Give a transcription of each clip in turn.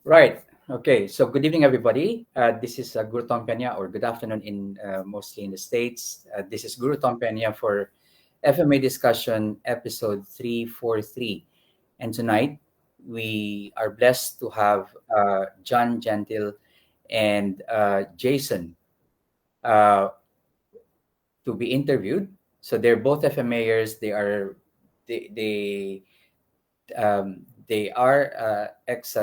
Right. Okay. So good evening, everybody. This is Guru Tom Pena, or good afternoon in mostly in the States. This is Guru Tom Pena for FMA discussion episode 343. And tonight we are blessed to have John Gentile and Jason uh, to be interviewed. So they're both FMAers. They are ex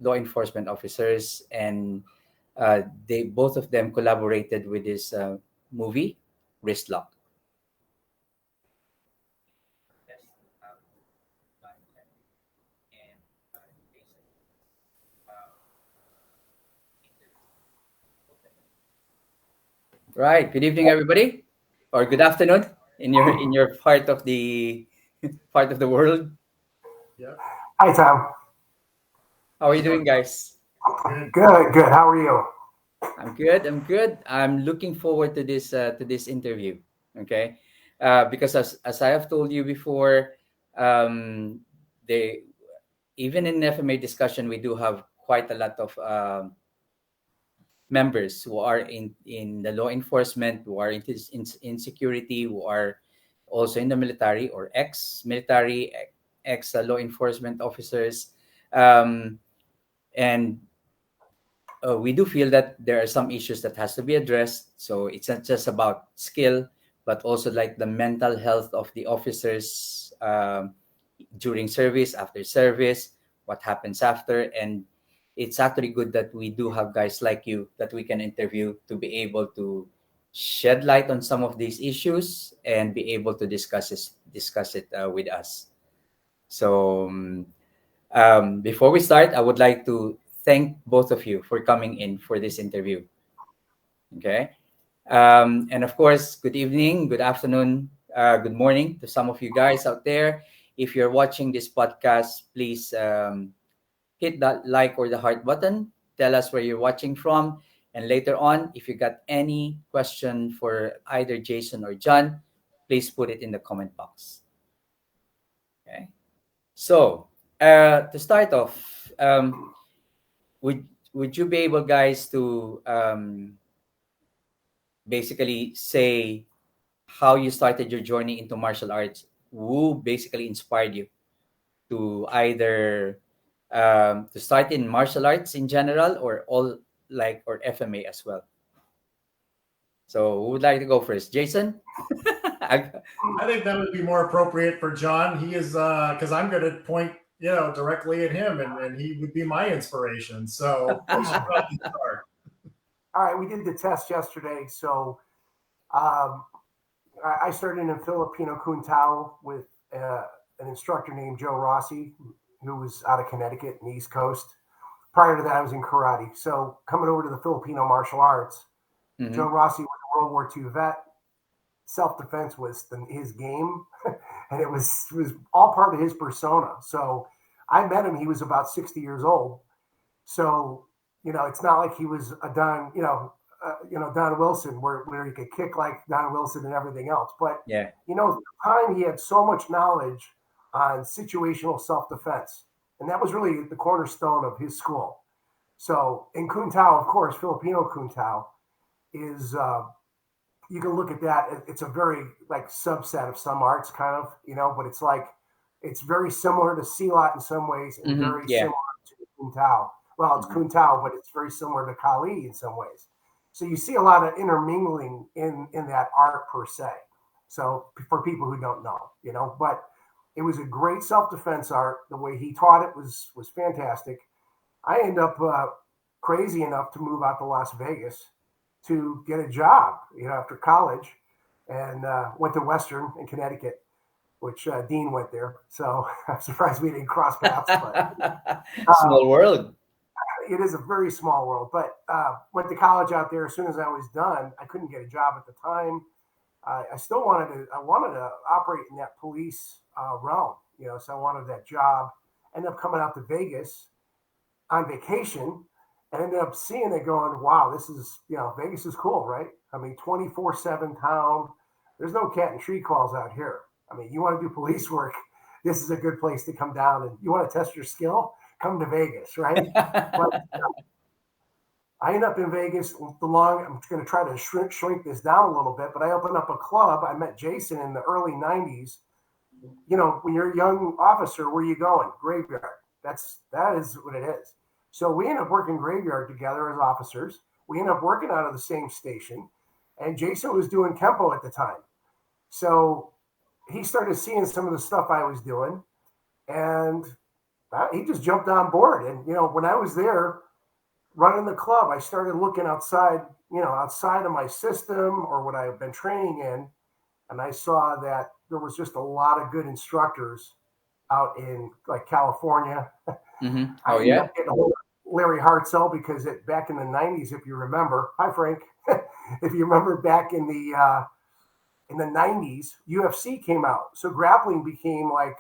law enforcement officers, and they both of them collaborated with this movie, Wrist Lock. Right. Good evening, everybody, or good afternoon in your part of the part of the world. Yeah. Hi, Tom. How are you doing, guys? Good. How are you? I'm good. I'm good. I'm looking forward to this interview. Okay, because as I have told you before, they even in FMA discussion we do have quite a lot of members who are in the law enforcement, who are in security, who are also in the military or ex-military, ex law enforcement officers, um, and we do feel that there are some issues that has to be addressed. So it's not just about skill, but also like the mental health of the officers during service, after service, what happens after. And it's actually good that we do have guys like you that we can interview to be able to shed light on some of these issues and be able to discuss it with us. So before we start, I would like to thank both of you for coming in for this interview. Okay. And of course, good evening, good afternoon, good morning to some of you guys out there. If you're watching this podcast, please hit that like or the heart button. Tell us where you're watching from. And later on, if you got any question for either Jason or John, please put it in the comment box. Okay. So, to start off, would you be able, guys, to basically say how you started your journey into martial arts? Who basically inspired you to either to start in martial arts in general, or all like, or FMA as well? So, who would like to go first, Jason? I think that would be more appropriate for John. He is because I'm going to point, directly at him, and he would be my inspiration. So you should probably start. All right, we did the test yesterday. So I started in Filipino Kung Tao with an instructor named Joe Rossi, who was out of Connecticut and the East Coast. Prior to that, I was in karate. So coming over to the Filipino martial arts, Joe Rossi was a World War II vet. Self-defense was his game, and it was all part of his persona. So I met him. He was about 60 years old. So, it's not like he was a Don, Don Wilson, where he could kick like Don Wilson and everything else. But, Yeah. at the time, he had so much knowledge on situational self-defense. And that was really the cornerstone of his school. So in Kung Tao, of course, Filipino Kung Tao is, you can look at that. It's a very like subset of some arts kind of, but it's very similar to Silat in some ways and very similar to Kung Tao. Well, it's Kung Tao, but it's very similar to Kali in some ways. So you see a lot of intermingling in that art per se. So for people who don't know, but it was a great self-defense art. The way he taught it was fantastic. I ended up crazy enough to move out to Las Vegas to get a job, after college, and went to Western in Connecticut, which Dean went there. So I'm surprised we didn't cross paths. But Small world. It is a very small world. But went to college out there. As soon as I was done, I couldn't get a job at the time. I still wanted to operate in that police realm, so I wanted that job. Ended up coming out to Vegas on vacation. I ended up seeing it going, wow, this is, Vegas is cool, right? I mean, 24/7 town. There's no cat and tree calls out here. I mean, you want to do police work, this is a good place to come down. And you want to test your skill? Come to Vegas, right? But I end up in Vegas. I'm going to try to shrink this down a little bit, but I opened up a club. I met Jason in the early 90s. You know, when you're a young officer, where are you going? Graveyard. That is what it is. So we end up working graveyard together as officers. We end up working out of the same station. And Jason was doing Kempo at the time. So he started seeing some of the stuff I was doing. And he just jumped on board. And, you know, when I was there running the club, I started looking outside of my system or what I've been training in. And I saw that there was just a lot of good instructors out in like California. Mm-hmm. I ended up getting a hold of Larry Hartzell because back in the 90s, if you remember, hi Frank, if you remember back in the 90s, UFC came out. So grappling became like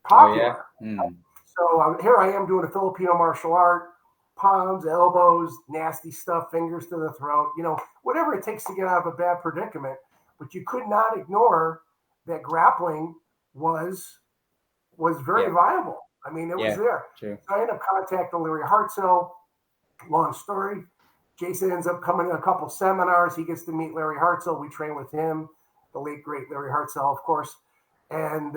popular. Oh, yeah? So here I am doing a Filipino martial art, palms, elbows, nasty stuff, fingers to the throat, you know, whatever it takes to get out of a bad predicament. But you could not ignore that grappling was very viable. I mean, it was there. True. So I ended up contacting Larry Hartzell. Long story. Jason ends up coming to a couple seminars. He gets to meet Larry Hartzell. We train with him, the late, great Larry Hartzell, of course. And,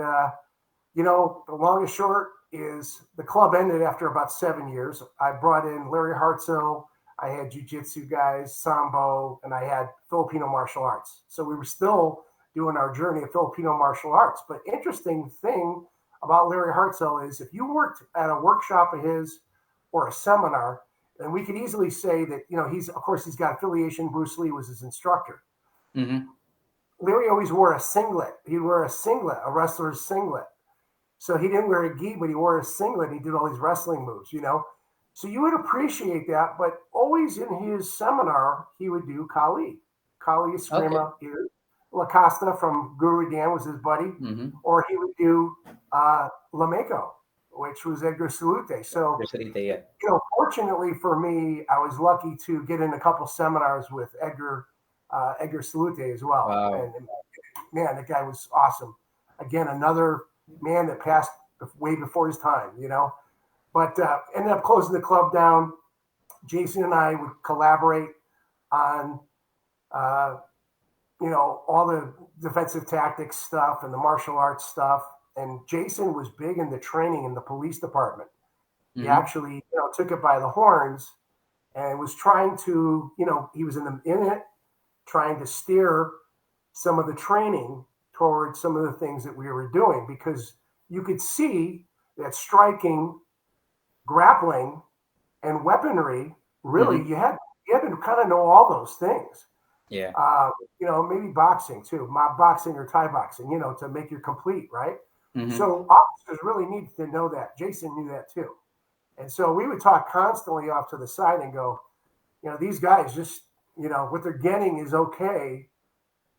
you know, the long and short is the club ended after about 7 years. I brought in Larry Hartzell. I had jiu-jitsu guys, sambo, and I had Filipino martial arts. So we were still doing our journey of Filipino martial arts. But interesting thing about Larry Hartzell is if you worked at a workshop of his or a seminar, then we could easily say that, you know, he's got affiliation. Bruce Lee was his instructor. Mm-hmm. Larry always wore a singlet. He'd wear a singlet, a wrestler's singlet. So he didn't wear a gi, but he wore a singlet. And he did all these wrestling moves, you know. So you would appreciate that. But always in his seminar, he would do Kali. Kali Eskrima. Okay. La Costa from Guru Dan was his buddy. Mm-hmm. Or he would do Lameco, which was Edgar Salute. So, you know, fortunately for me, I was lucky to get in a couple seminars with Edgar Salute as well. Wow. And man, that guy was awesome. Again, another man that passed way before his time, you know. But ended up closing the club down. Jason and I would collaborate on, you know, all the defensive tactics stuff and the martial arts stuff. And Jason was big in the training in the police department. Mm-hmm. He actually, you know, took it by the horns and was trying to, you know, he was in it, trying to steer some of the training towards some of the things that we were doing, because you could see that striking, grappling, and weaponry, really, mm-hmm. you had to kind of know all those things. Yeah. You know, maybe boxing too, mob boxing or Thai boxing, you know, to make you complete, right? Mm-hmm. So officers really needed to know that. Jason knew that too. And so we would talk constantly off to the side and go, you know, these guys just, you know, what they're getting is okay.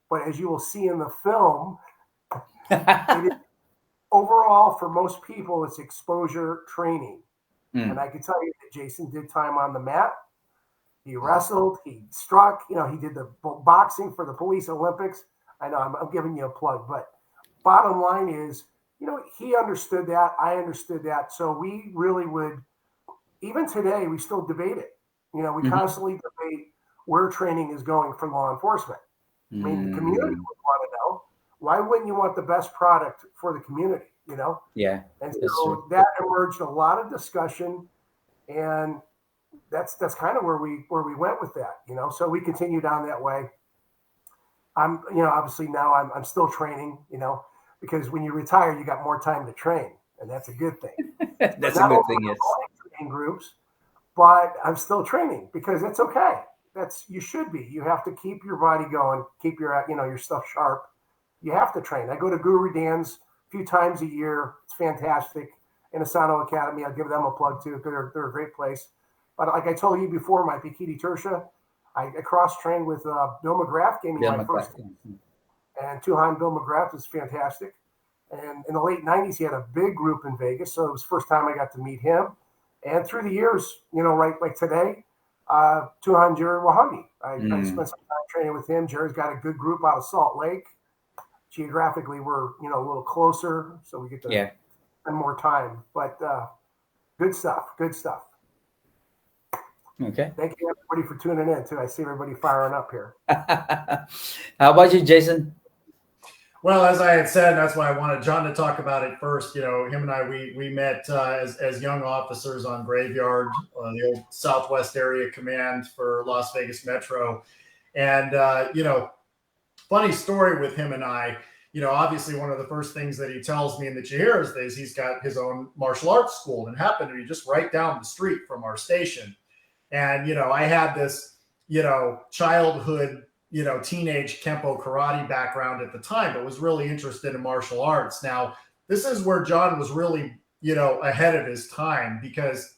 But as you will see in the film, overall, for most people, it's exposure training. Mm. And I can tell you that Jason did time on the mat. He wrestled, he struck, you know, he did the boxing for the police Olympics. I know I'm giving you a plug, but bottom line is, you know, he understood that. I understood that. So we really would, even today, we still debate it. You know, we mm-hmm. constantly debate where training is going for law enforcement. I mean, the community would want to know. Why wouldn't you want the best product for the community, you know? Yeah. And so that emerged a lot of discussion, and that's kind of where we went with that, you know? So we continued on that way. I'm, you know, obviously now I'm still training, you know, because when you retire, you got more time to train, and that's a good thing. That's a good thing, yes. Training groups, but I'm still training because it's okay. You should be. You have to keep your body going, keep your, you know, your stuff sharp. You have to train. I go to Guru Dan's a few times a year. It's fantastic. In Asano Academy, I'll give them a plug too. They're a great place. But like I told you before, my Bikini Tersha, I cross-trained with Bill McGrath, gave me my first. And Tuhan Bill McGrath was fantastic. And in the late 90s, he had a big group in Vegas. So it was the first time I got to meet him. And through the years, you know, right like today, Tuhan Jerry Wahagi. I spent some time training with him. Jerry's got a good group out of Salt Lake. geographically we're a little closer, so we get to spend more time. But good stuff. Good stuff. Okay. Thank you everybody for tuning in too. I see everybody firing up here. How about you, Jason? Well, as I had said, that's why I wanted John to talk about it first. Him and I, we met as young officers on Graveyard, the old Southwest Area Command for Las Vegas Metro. And, funny story with him and I, obviously one of the first things that he tells me and that you hear is he's got his own martial arts school, and happened to be just right down the street from our station. And, I had this, childhood, teenage Kempo karate background at the time, but was really interested in martial arts. Now, this is where John was really, ahead of his time, because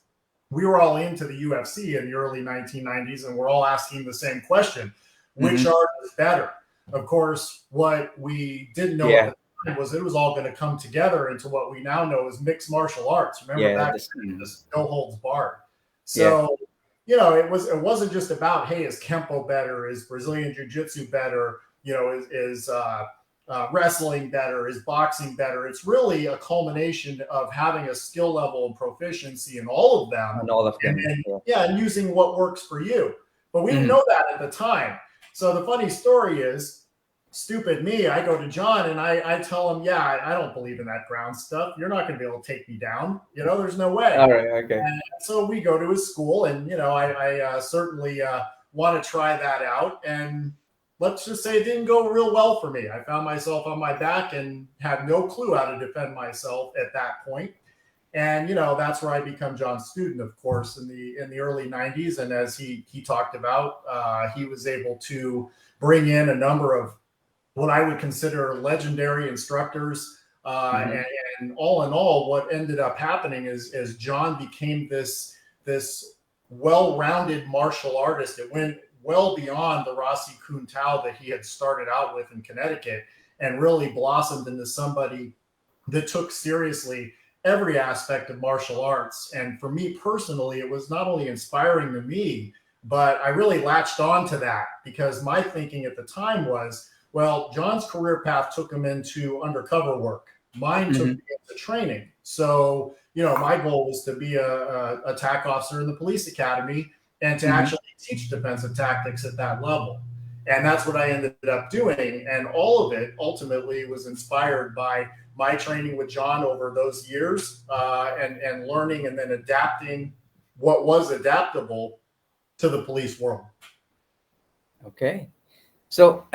we were all into the UFC in the early 1990s, and we're all asking the same question: which art is better? Of course, what we didn't know at the time was it was all going to come together into what we now know as mixed martial arts. Remember back then, this no holds barred. So, it wasn't just about, hey, is Kempo better? Is Brazilian Jiu-Jitsu better? Is wrestling better? Is boxing better? It's really a culmination of having a skill level and proficiency in all of them. And using what works for you. But we didn't know that at the time. So the funny story is, stupid me, I go to John and I tell him, I don't believe in that ground stuff. You're not going to be able to take me down. There's no way. All right, okay. And so we go to his school, and, I certainly want to try that out. And let's just say it didn't go real well for me. I found myself on my back and had no clue how to defend myself at that point. And, that's where I become John's student, of course, in the early 90s. And as he talked about, he was able to bring in a number of what I would consider legendary instructors. And all in all, what ended up happening is John became this well-rounded martial artist. It went well beyond the Rossi Kun Tao that he had started out with in Connecticut, and really blossomed into somebody that took seriously every aspect of martial arts. And for me personally, it was not only inspiring to me, but I really latched on to that, because my thinking at the time was, well, John's career path took him into undercover work. Mine took me into training. So, my goal was to be a TAC officer in the police academy and to actually teach defensive tactics at that level. And that's what I ended up doing. And all of it ultimately was inspired by my training with John over those years, and learning and then adapting what was adaptable to the police world. Okay. So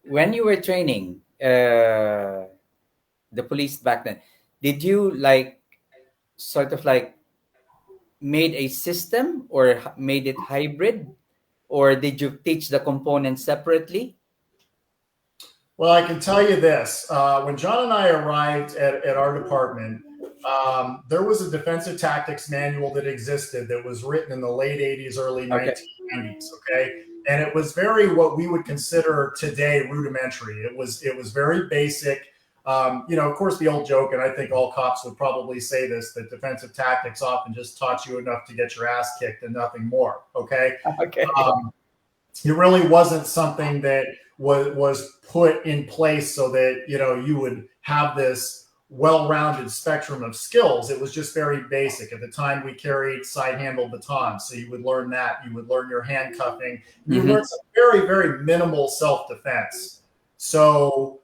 when you were training the police back then, did you sort of made a system or made it hybrid, or did you teach the components separately? Well, I can tell you this. When John and I arrived at our department, there was a defensive tactics manual that existed that was written in the late 80s, early 1990s, okay? And it was very what we would consider today rudimentary. It was very basic. Of course, the old joke, and I think all cops would probably say this, that defensive tactics often just taught you enough to get your ass kicked and nothing more, okay? Okay. It really wasn't something that was put in place so that, you would have this well-rounded spectrum of skills. It was just very basic. At the time, we carried side-handle batons, so you would learn that. You would learn your handcuffing. You would learn some very, very minimal self-defense. So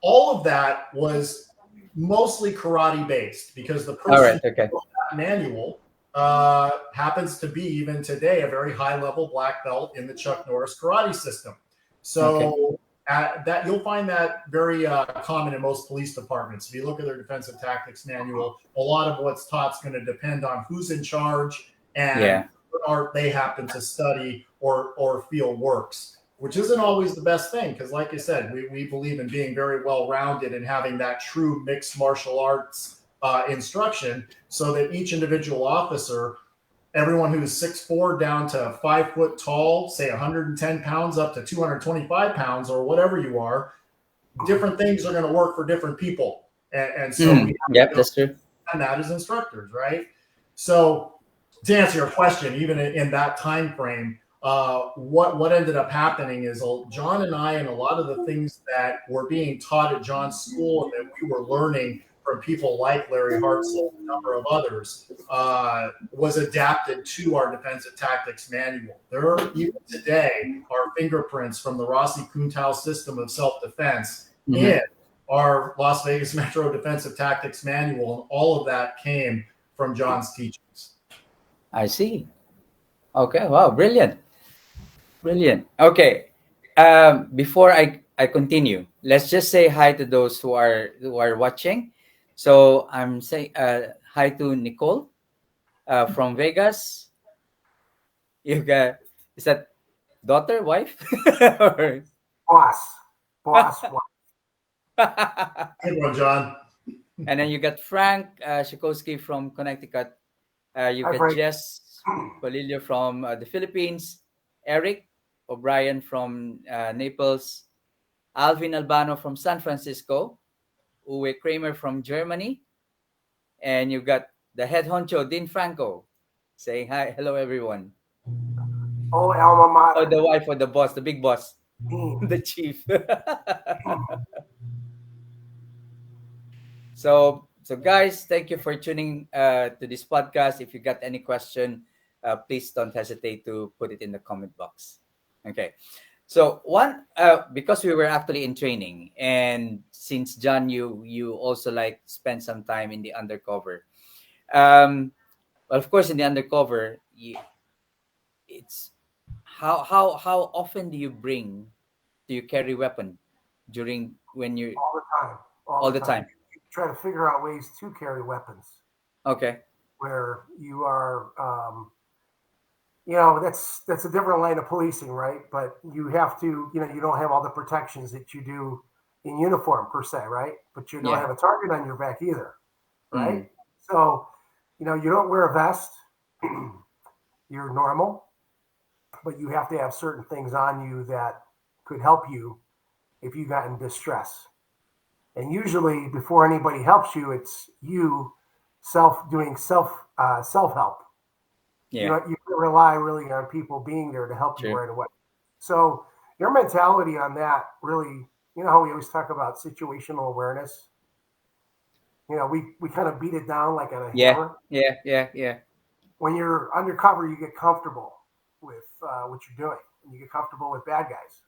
all of that was mostly karate-based, because the person who wrote that manual happens to be, even today, a very high-level black belt in the Chuck Norris karate system. So that you'll find that very common in most police departments. If you look at their defensive tactics manual, a lot of what's taught is going to depend on who's in charge and what art they happen to study or feel works, which isn't always the best thing, because like I said, we believe in being very well-rounded and having that true mixed martial arts instruction, so that each individual officer, everyone who's 6'4" down to 5 foot tall, say 110 pounds up to 225 pounds, or whatever you are, different things are going to work for different people. And so that's true. And that is instructors, right? So to answer your question, even in that time frame, what ended up happening is John and I, and a lot of the things that were being taught at John's school and that we were learning from people like Larry Hartzell and a number of others, was adapted to our defensive tactics manual. There are, even today, are fingerprints from the Rossi Kuntau system of self-defense in our Las Vegas Metro Defensive Tactics Manual, and all of that came from John's teachings. I see. Okay. Wow. Brilliant. Brilliant. Okay. Before I continue, let's just say hi to those who are watching. So I'm saying hi to Nicole from Vegas. You got, is that daughter, wife? Or- Boss. Good one, John. and then you got Frank Shikowski from Connecticut. You Hi, got Frank. Jess Polillo from the Philippines. Eric O'Brien from Naples. Alvin Albano from San Francisco. Uwe Kramer from Germany. And you got the head honcho, Dean Franco, saying hi. Hello, everyone. Oh, alma Oh, mater. the wife or the boss, the big boss, Dean. the chief. So guys, thank you for tuning to this podcast. If you got any question, please don't hesitate to put it in the comment box. Okay. So one, because we were actually in training, and since John, you also like spend some time in the undercover. Well, of course, in the undercover, it's how often do you carry weapon during when you All the time. all the time? You try to figure out ways to carry weapons Okay. where you are, that's a different line of policing, right? But you have to, you don't have all the protections that you do in uniform per se, right? But you don't Yeah. have a target on your back either, right? Mm. So, you don't wear a vest. You're normal, but you have to have certain things on you that could help you if you got in distress. And usually, before anybody helps you, it's you self help. Yeah. You can rely really on people being there to help you True. right away. So your mentality on that really, how we always talk about situational awareness. We kind of beat it down like on a Yeah. hammer. Yeah. When you're undercover, you get comfortable with what you're doing, and you get comfortable with bad guys.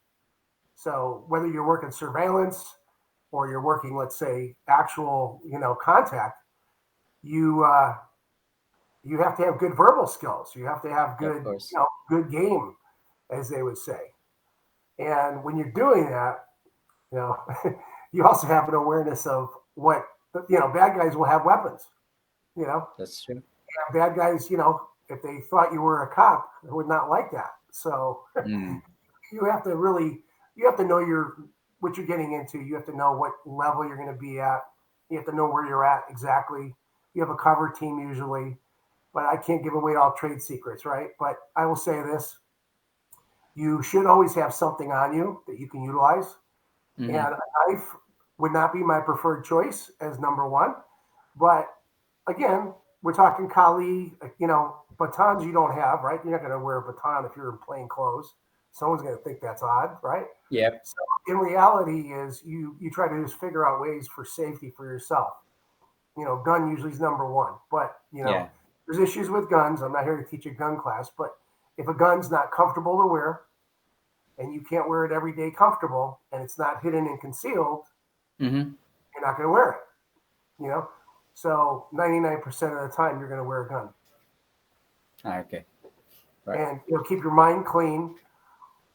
So whether you're working surveillance or you're working, let's say, actual, contact, you you have to have good verbal skills. You have to have Yeah, of good, course. good game, as they would say. And when you're doing that, you know, you also have an awareness of what, bad guys will have weapons. You know, That's true. bad guys, if they thought you were a cop, they would not like that. So Mm. you have to really, you have to know what you're getting into. You have to know what level you're going to be at. You have to know where you're at exactly. You have a cover team usually, but I can't give away all trade secrets, right? But I will say this: you should always have something on you that you can utilize. And Mm-hmm. a knife would not be my preferred choice as number one. But again, we're talking Kali, batons you don't have, right? You're not going to wear a baton if you're in plain clothes. Someone's going to think that's odd, right? Yep. So in reality is you try to just figure out ways for safety for yourself. Gun usually is number one, but Yeah. there's issues with guns. I'm not here to teach a gun class, but if a gun's not comfortable to wear and you can't wear it every day comfortable and it's not hidden and concealed, Mm-hmm. you're not going to wear it, So 99% of the time you're going to wear a gun. Okay. Right. And keep your mind clean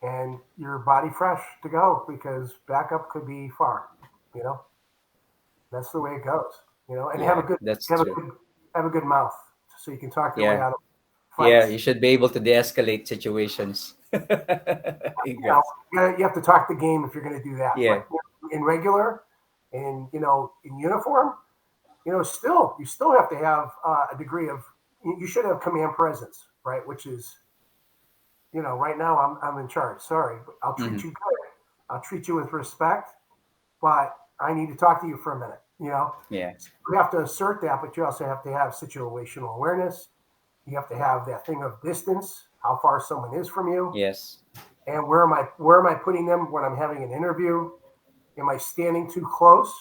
and your body fresh to go because backup could be far, you know. That's the way it goes, and Yeah, that's true. have a good mouth so you can talk your way Yeah. out of Yeah, fights. you should be able to de-escalate situations. You You know, guys. you have to talk the game if you're going to do that. Yeah. But in regular and in uniform, still you still have to have a degree of you should have command presence, right? Which is right now I'm in charge. Sorry, but I'll treat Mm-hmm. you good. I'll treat you with respect, but I need to talk to you for a minute. Yeah. So you have to assert that, but you also have to have situational awareness. You have to have that thing of distance. how far someone is from you, Yes. and where am I putting them when I'm having an interview? Am I standing too close?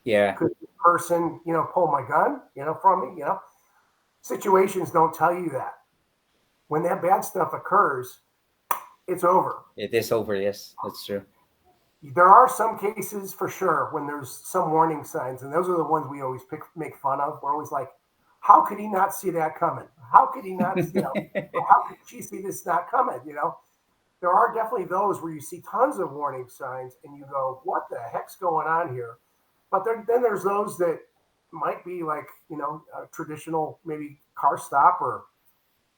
Yeah. Could the person, pull my gun, from me? Situations don't tell you that. When that bad stuff occurs, it's over. It is over. Yes, that's true. There are some cases for sure when there's some warning signs, and those are the ones we always make fun of. We're always like, how could he not see that coming? How could he not, how could she see this not coming? There are definitely those where you see tons of warning signs and you go, what the heck's going on here? But then there's those that might be like, a traditional maybe car stop or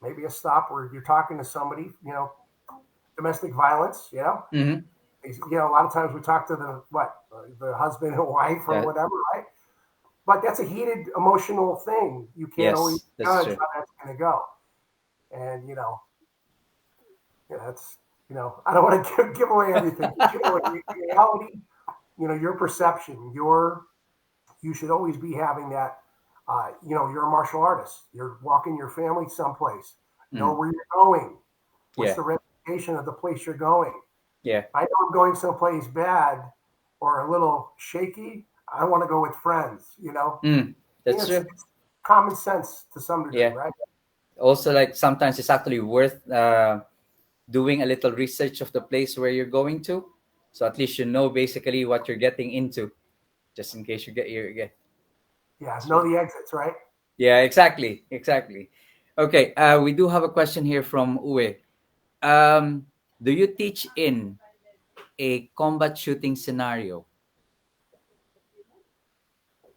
maybe a stop where you're talking to somebody, domestic violence, Hmm. a lot of times we talk to the husband and wife or Yeah. whatever, right? But that's a heated emotional thing. You can't always Yes, that's judge true. how that's going to go. And, that's, I don't want to give away everything. But, in reality, your perception, you should always be having that. You're a martial artist. You're walking your family someplace. Know Mm. where you're going. What's Yeah. the reputation of the place you're going? Yeah. I know I'm going someplace bad or a little shaky. I want to go with friends. Mm. That's It's true. common sense to some degree, Yeah. right? Also, like sometimes it's actually worth doing a little research of the place where you're going to, so at least you know basically what you're getting into, just in case you get. Yeah, That's know right. the exits, right? Yeah, exactly, exactly. Okay, we do have a question here from Uwe. Um, do you teach in a combat shooting scenario?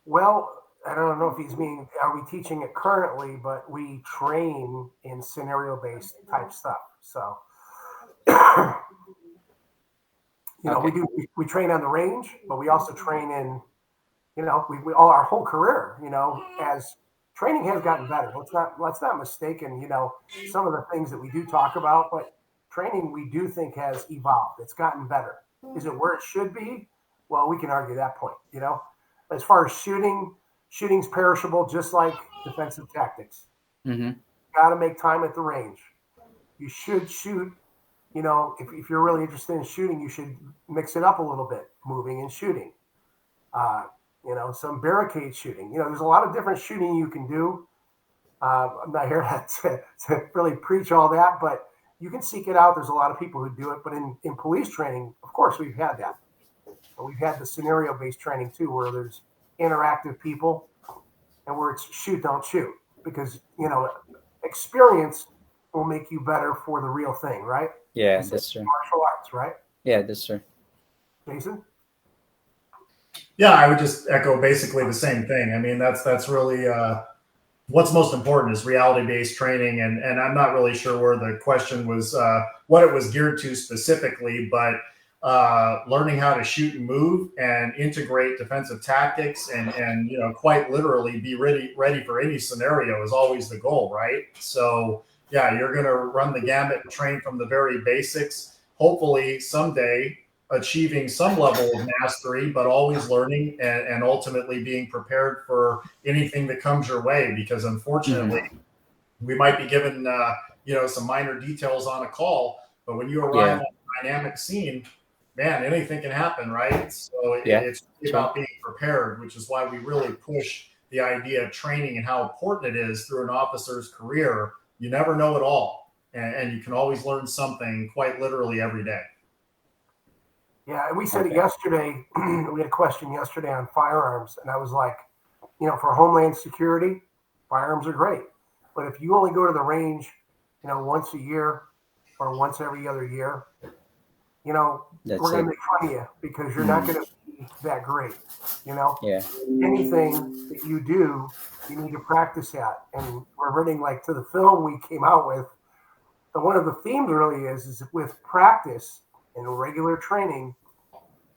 Well, I don't know if he's meaning are we teaching it currently, but we train in scenario based type stuff. So, we Okay. do we train on the range, but we also train in we all our whole career, as training has gotten better. Let's not mistaken, some of the things that we do talk about, but training we do think has evolved. It's gotten better. Is it where it should be? Well, we can argue that point. As far as shooting's perishable, just like defensive tactics. Mm-hmm. Got to make time at the range. You should shoot. If you're really interested in shooting, you should mix it up a little bit, moving and shooting. Uh, some barricade shooting. There's a lot of different shooting you can do. I'm not here to really preach all that, but you can seek it out. There's a lot of people who do it. But in police training, of course, we've had that. But we've had the scenario based training too, where there's interactive people and where it's shoot, don't shoot. Because, experience will make you better for the real thing, right? The Yeah, same that's true. martial arts, right? Yeah, that's true. Jason? Yeah, I would just echo basically the same thing. I mean, that's really what's most important is reality based training, and I'm not really sure where the question was what it was geared to specifically, but learning how to shoot and move and integrate defensive tactics and quite literally be ready for any scenario is always the goal, right? So yeah, you're going to run the gamut and train from the very basics, hopefully someday achieving some level of mastery, but always learning and ultimately being prepared for anything that comes your way. Because unfortunately, Mm-hmm. we might be given some minor details on a call, but when you arrive Yeah. on a dynamic scene, man, anything can happen, right? So Yeah. it's really True. about being prepared, which is why we really push the idea of training and how important it is through an officer's career. You never know it all, and you can always learn something quite literally every day. Yeah, and we said it Okay. yesterday. We had a question yesterday on firearms, and I was like, for Homeland Security, firearms are great. But if you only go to the range, once a year or once every other year, That's we're going to it. make fun of you because you're not Mm. going to be that great. You know, Yeah. anything that you do, you need to practice at. And we're running like to the film we came out with. But one of the themes really is with practice and regular training,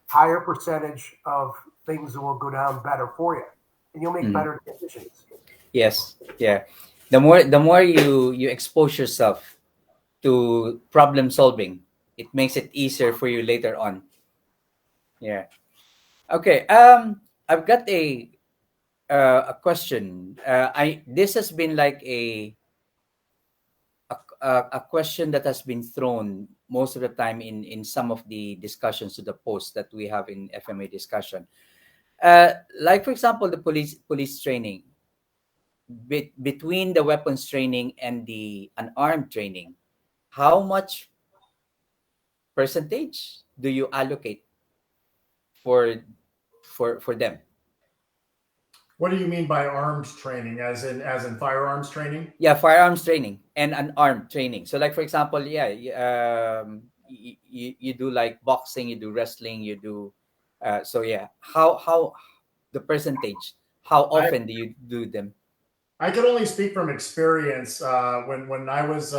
higher percentage of things will go down better for you, and you'll make Mm. better decisions. Yes. Yeah. The more you expose yourself to problem solving, it makes it easier for you later on. Yeah. Okay. I've got a question. I This has been like a question that has been thrown most of the time in some of the discussions to the posts that we have in FMA discussion. Like for example, the police training between the weapons training and the unarmed training. How much percentage do you allocate for for them? What do you mean by arms training? As in firearms training? Yeah, firearms training and unarmed training. So like for example, yeah, you do like boxing, you do wrestling, you do so yeah, how the percentage, how I often do you do them? I can only speak from experience. When I was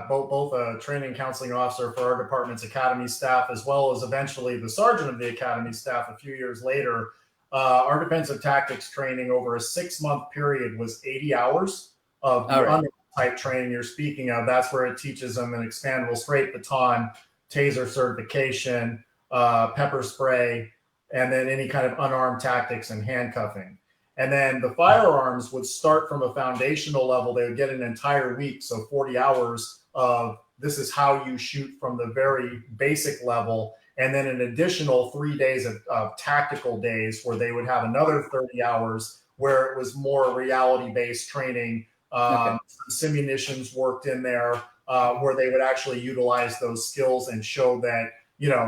both a training counseling officer for our department's academy staff, as well as eventually the sergeant of the academy staff a few years later, our defensive tactics training over a 6 month period was 80 hours of All the right. under type training you're speaking of. That's where it teaches them an expandable straight baton, taser certification, pepper spray, and then any kind of unarmed tactics and handcuffing. And then the firearms would start from a foundational level. They would get an entire week, so 40 hours of this is how you shoot from the very basic level. And then an additional 3 days of tactical days where they would have another 30 hours where it was more reality based training. Okay. Simunitions worked in there where they would actually utilize those skills and show that,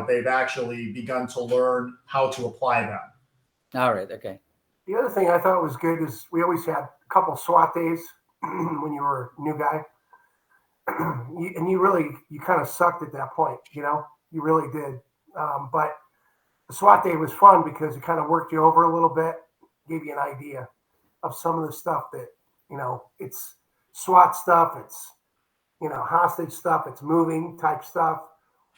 they've actually begun to learn how to apply them. All right. Okay. The other thing I thought was good is we always had a couple SWAT days when you were a new guy, and you kind of sucked at that point. You really did. But the SWAT day was fun because it kind of worked you over a little bit, gave you an idea of some of the stuff that it's SWAT stuff, it's hostage stuff, it's moving type stuff.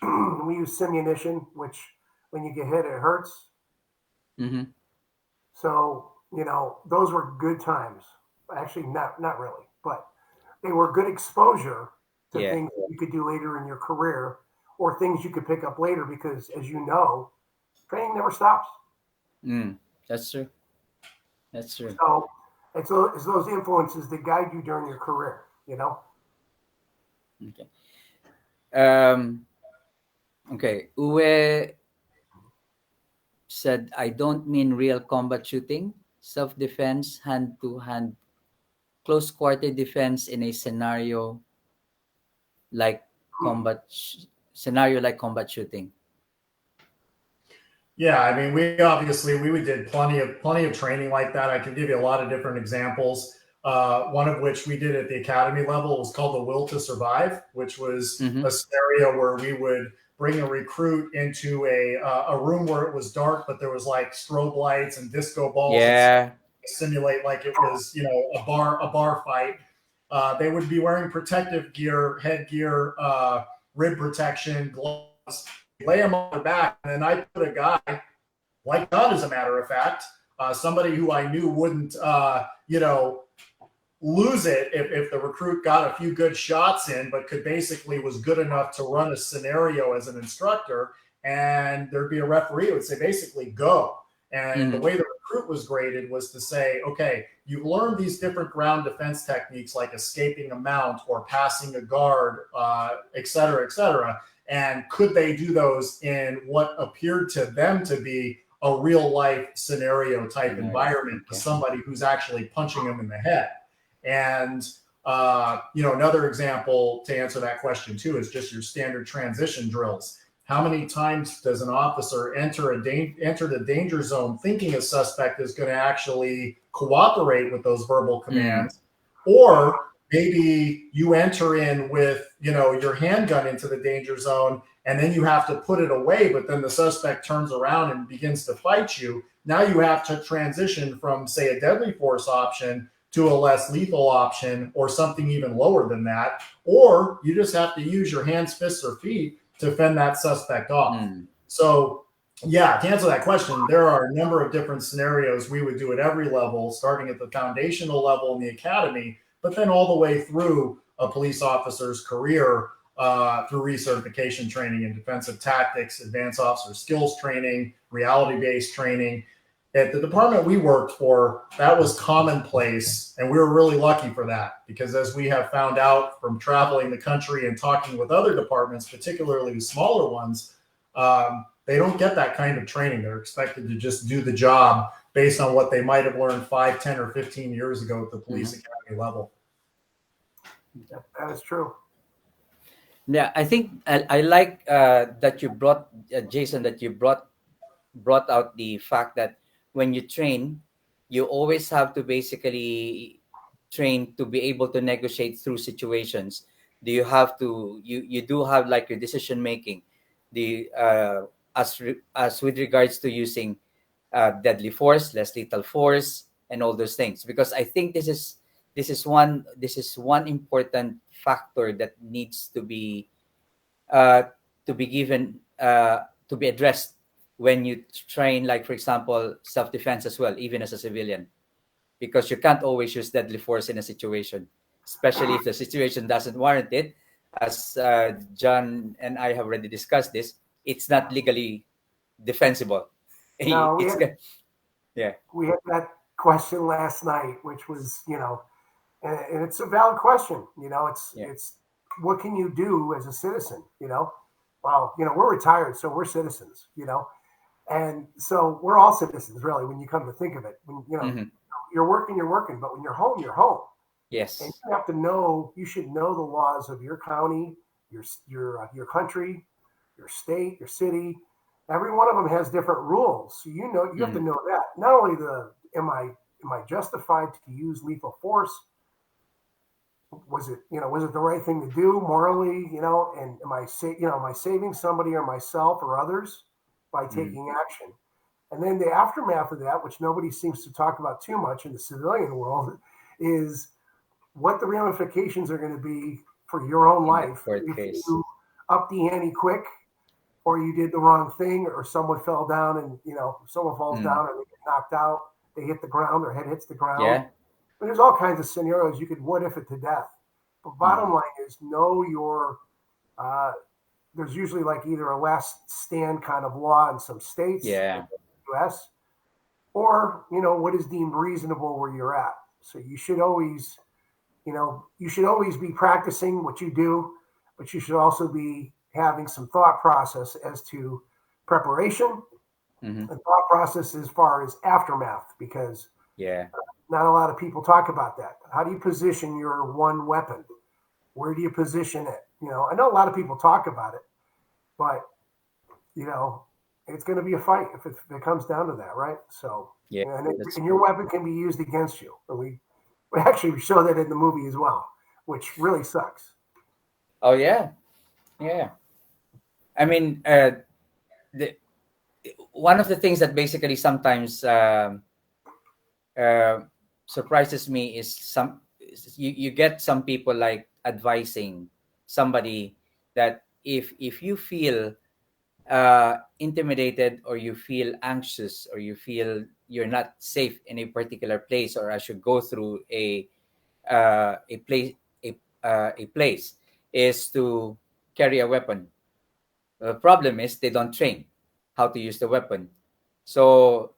We use simunition, which when you get hit, it hurts. Mm-hmm. So, those were good times. Actually, not really, but they were good exposure to Yeah. things that you could do later in your career or things you could pick up later because, as you know, training never stops. That's true. That's true. So it's those influences that guide you during your career. Okay. Um. Okay. Uwe said, "I don't mean real combat shooting, self-defense, hand-to-hand, close-quarter defense in a like combat scenario like combat shooting." Yeah, I mean, we did plenty of training like that. I can give you a lot of different examples. One of which we did at the academy level was called the Will to Survive, which was Mm-hmm. a scenario where we would bring a recruit into a room where it was dark, but there was like strobe lights and disco balls, and Yeah. simulate like it was a bar fight. They would be wearing protective gear, headgear, rib protection, gloves. Lay them on their back, and then I put a guy like John, as a matter of fact, somebody who I knew wouldn't, lose it if the recruit got a few good shots in, but was good enough to run a scenario as an instructor, and there'd be a referee who would say basically go. And the way the recruit was graded was to say, okay, you've learned these different ground defense techniques like escaping a mount or passing a guard, et cetera, et cetera. And could they do those in what appeared to them to be a real life scenario type environment with somebody who's actually punching them in the head? And, another example to answer that question too is just your standard transition drills. How many times does an officer enter the danger zone thinking a suspect is going to actually cooperate with those verbal commands? Or maybe you enter in with, your handgun into the danger zone, and then you have to put it away, but then the suspect turns around and begins to fight you. Now you have to transition from, say, a deadly force option to a less lethal option or something even lower than that. Or you just have to use your hands, fists, or feet to fend that suspect off. So, yeah, to answer that question, there are a number of different scenarios we would do at every level, starting at the foundational level in the academy, but then all the way through a police officer's career through recertification training in defensive tactics, advanced officer skills training, reality-based training. At the department we worked for, that was commonplace, and we were really lucky for that because, as we have found out from traveling the country and talking with other departments, particularly the smaller ones, they don't get that kind of training. They're expected to just do the job based on what they might have learned 5, 10, or 15 years ago at the police academy level. That is true. Yeah, I think I like that you brought Jason, that you brought out the fact that when you train, you always have to basically train to be able to negotiate through situations. Do you have to you do have like your decision making, the as with regards to using deadly force, less lethal force, and all those things. Because I think this is one important factor that needs uh, to be given to be addressed when you train, like for example, self-defense as well, even as a civilian, because you can't always use deadly force in a situation, especially if the situation doesn't warrant it. As John and I have already discussed this, it's not legally defensible. No, It's good. Yeah. we had that question last night, which was, and it's a valid question. Yeah. It's what can you do as a citizen? Well, we're retired, so we're citizens. And so we're all citizens, really, when you come to think of it. When Hmm. you're working, but when you're home, you're home, and Yes. you have to know. You should know the laws of your county, your country, your state, your city. Every one of them has different rules, so you have to Hmm. know that. Not only am I justified to use lethal force? Was it the right thing to do morally? And am I saving somebody or myself or others by Hmm. taking action? And then the aftermath of that, which nobody seems to talk about too much in the civilian world, is what the ramifications are going to be for your own In the life court if case. you up the ante quick, or you did the wrong thing, or someone fell down and if someone falls Mm. down and they get knocked out, they hit the ground, their head hits the ground. Yeah. But there's all kinds of scenarios you could what if it to death. But bottom Mm. line is know your uh, there's usually like either a last stand kind of law in some states in Yeah. the US, or what is deemed reasonable where you're at. So you should always be practicing what you do, but you should also be having some thought process as to preparation Hmm. and thought process as far as aftermath, because Yeah. not a lot of people talk about that. How do you position your one weapon? Where do you position it? I know a lot of people talk about it, but you know, it's going to be a fight if it comes down to that, right? So, Yeah. That's and your true. weapon can be used against you. And we actually show that in the movie as well, which really sucks. Oh yeah. Yeah. I mean, the one of the things that basically sometimes uh, surprises me is you get some people like advising somebody that if you feel intimidated, or you feel anxious, or you feel you're not safe in a particular place, or I should go through a place a place, is to carry a weapon. The problem is they don't train how to use the weapon. So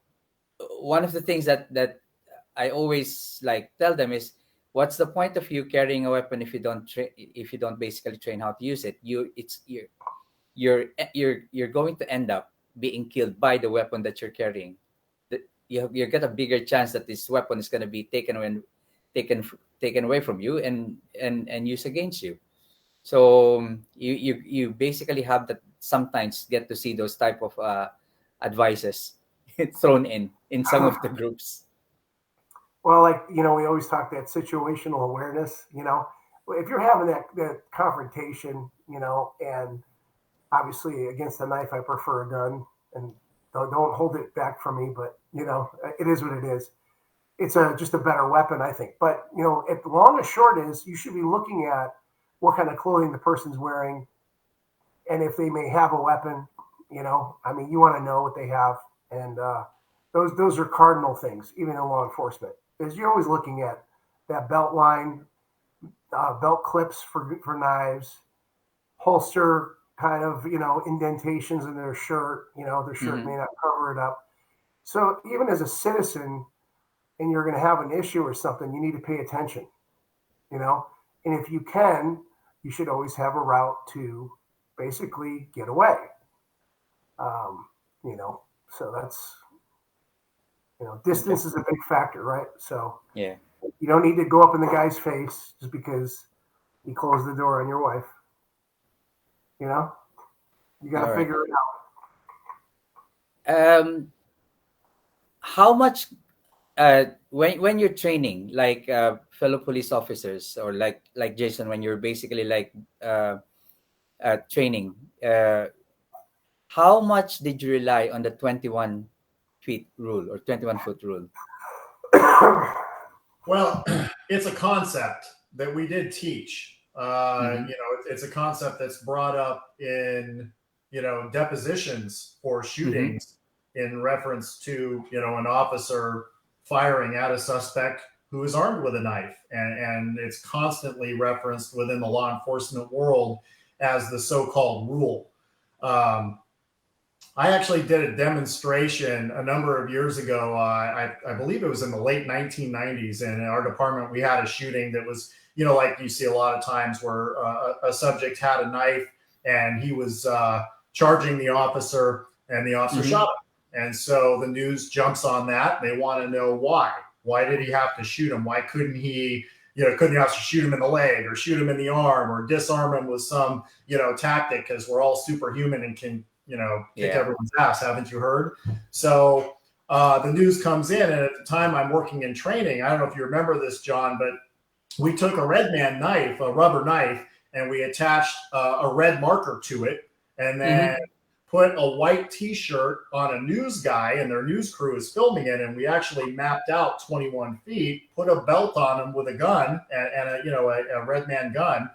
one of the things that I always like tell them is, what's the point of you carrying a weapon if you don't basically train how to use it? You're going to end up being killed by the weapon that you're carrying. You get a bigger chance that this weapon is going to be taken taken away from you and used against you. So you basically have that, sometimes get to see those type of advices thrown in some of the groups. Well, like we always talk that situational awareness. If you're having that confrontation, and obviously against a knife, I prefer a gun, and don't hold it back from me. But it is what it is. It's just a better weapon, I think. But at the long and short is you should be looking at what kind of clothing the person's wearing, and if they may have a weapon. I mean, you want to know what they have, and those are cardinal things, even in law enforcement, is you're always looking at that belt line, belt clips for knives, holster kind of indentations in their shirt. Their shirt Hmm. may not cover it up. So even as a citizen, and you're going to have an issue or something, you need to pay attention, you know. And if you can, you should always have a route to basically get away. Um, you know, so that's Okay. distance is a big factor, right? So Yeah. you don't need to go up in the guy's face just because he closed the door on your wife. You know, you got All to right. figure it out. Um, how much when you're training like fellow police officers, or like Jason, when you're basically like uh, training, uh, how much did you rely on the 21 feet rule or 21-foot rule? Well, it's a concept that we did teach. Mm-hmm. It's a concept that's brought up in, depositions for Mm-hmm. shootings in reference to, an officer firing at a suspect who is armed with a knife. And it's constantly referenced within the law enforcement world as the so called rule. Um, I actually did a demonstration a number of years ago. I believe it was in the late 1990s. And in our department, we had a shooting that was, like you see a lot of times where a subject had a knife and he was charging the officer and the officer Mm-hmm. shot him. And so the news jumps on that. They want to know why. Why did he have to shoot him? Why couldn't he, couldn't the officer shoot him in the leg or shoot him in the arm or disarm him with some, tactic, because we're all superhuman and can kick Yeah. everyone's ass. Haven't you heard? So the news comes in, and at the time I'm working in training. I don't know if you remember this, John, but we took a red man knife, a rubber knife, and we attached a red marker to it, and then Mm-hmm. put a white T-shirt on a news guy, and their news crew is filming it, and we actually mapped out 21 feet, put a belt on him with a gun and a red man gun,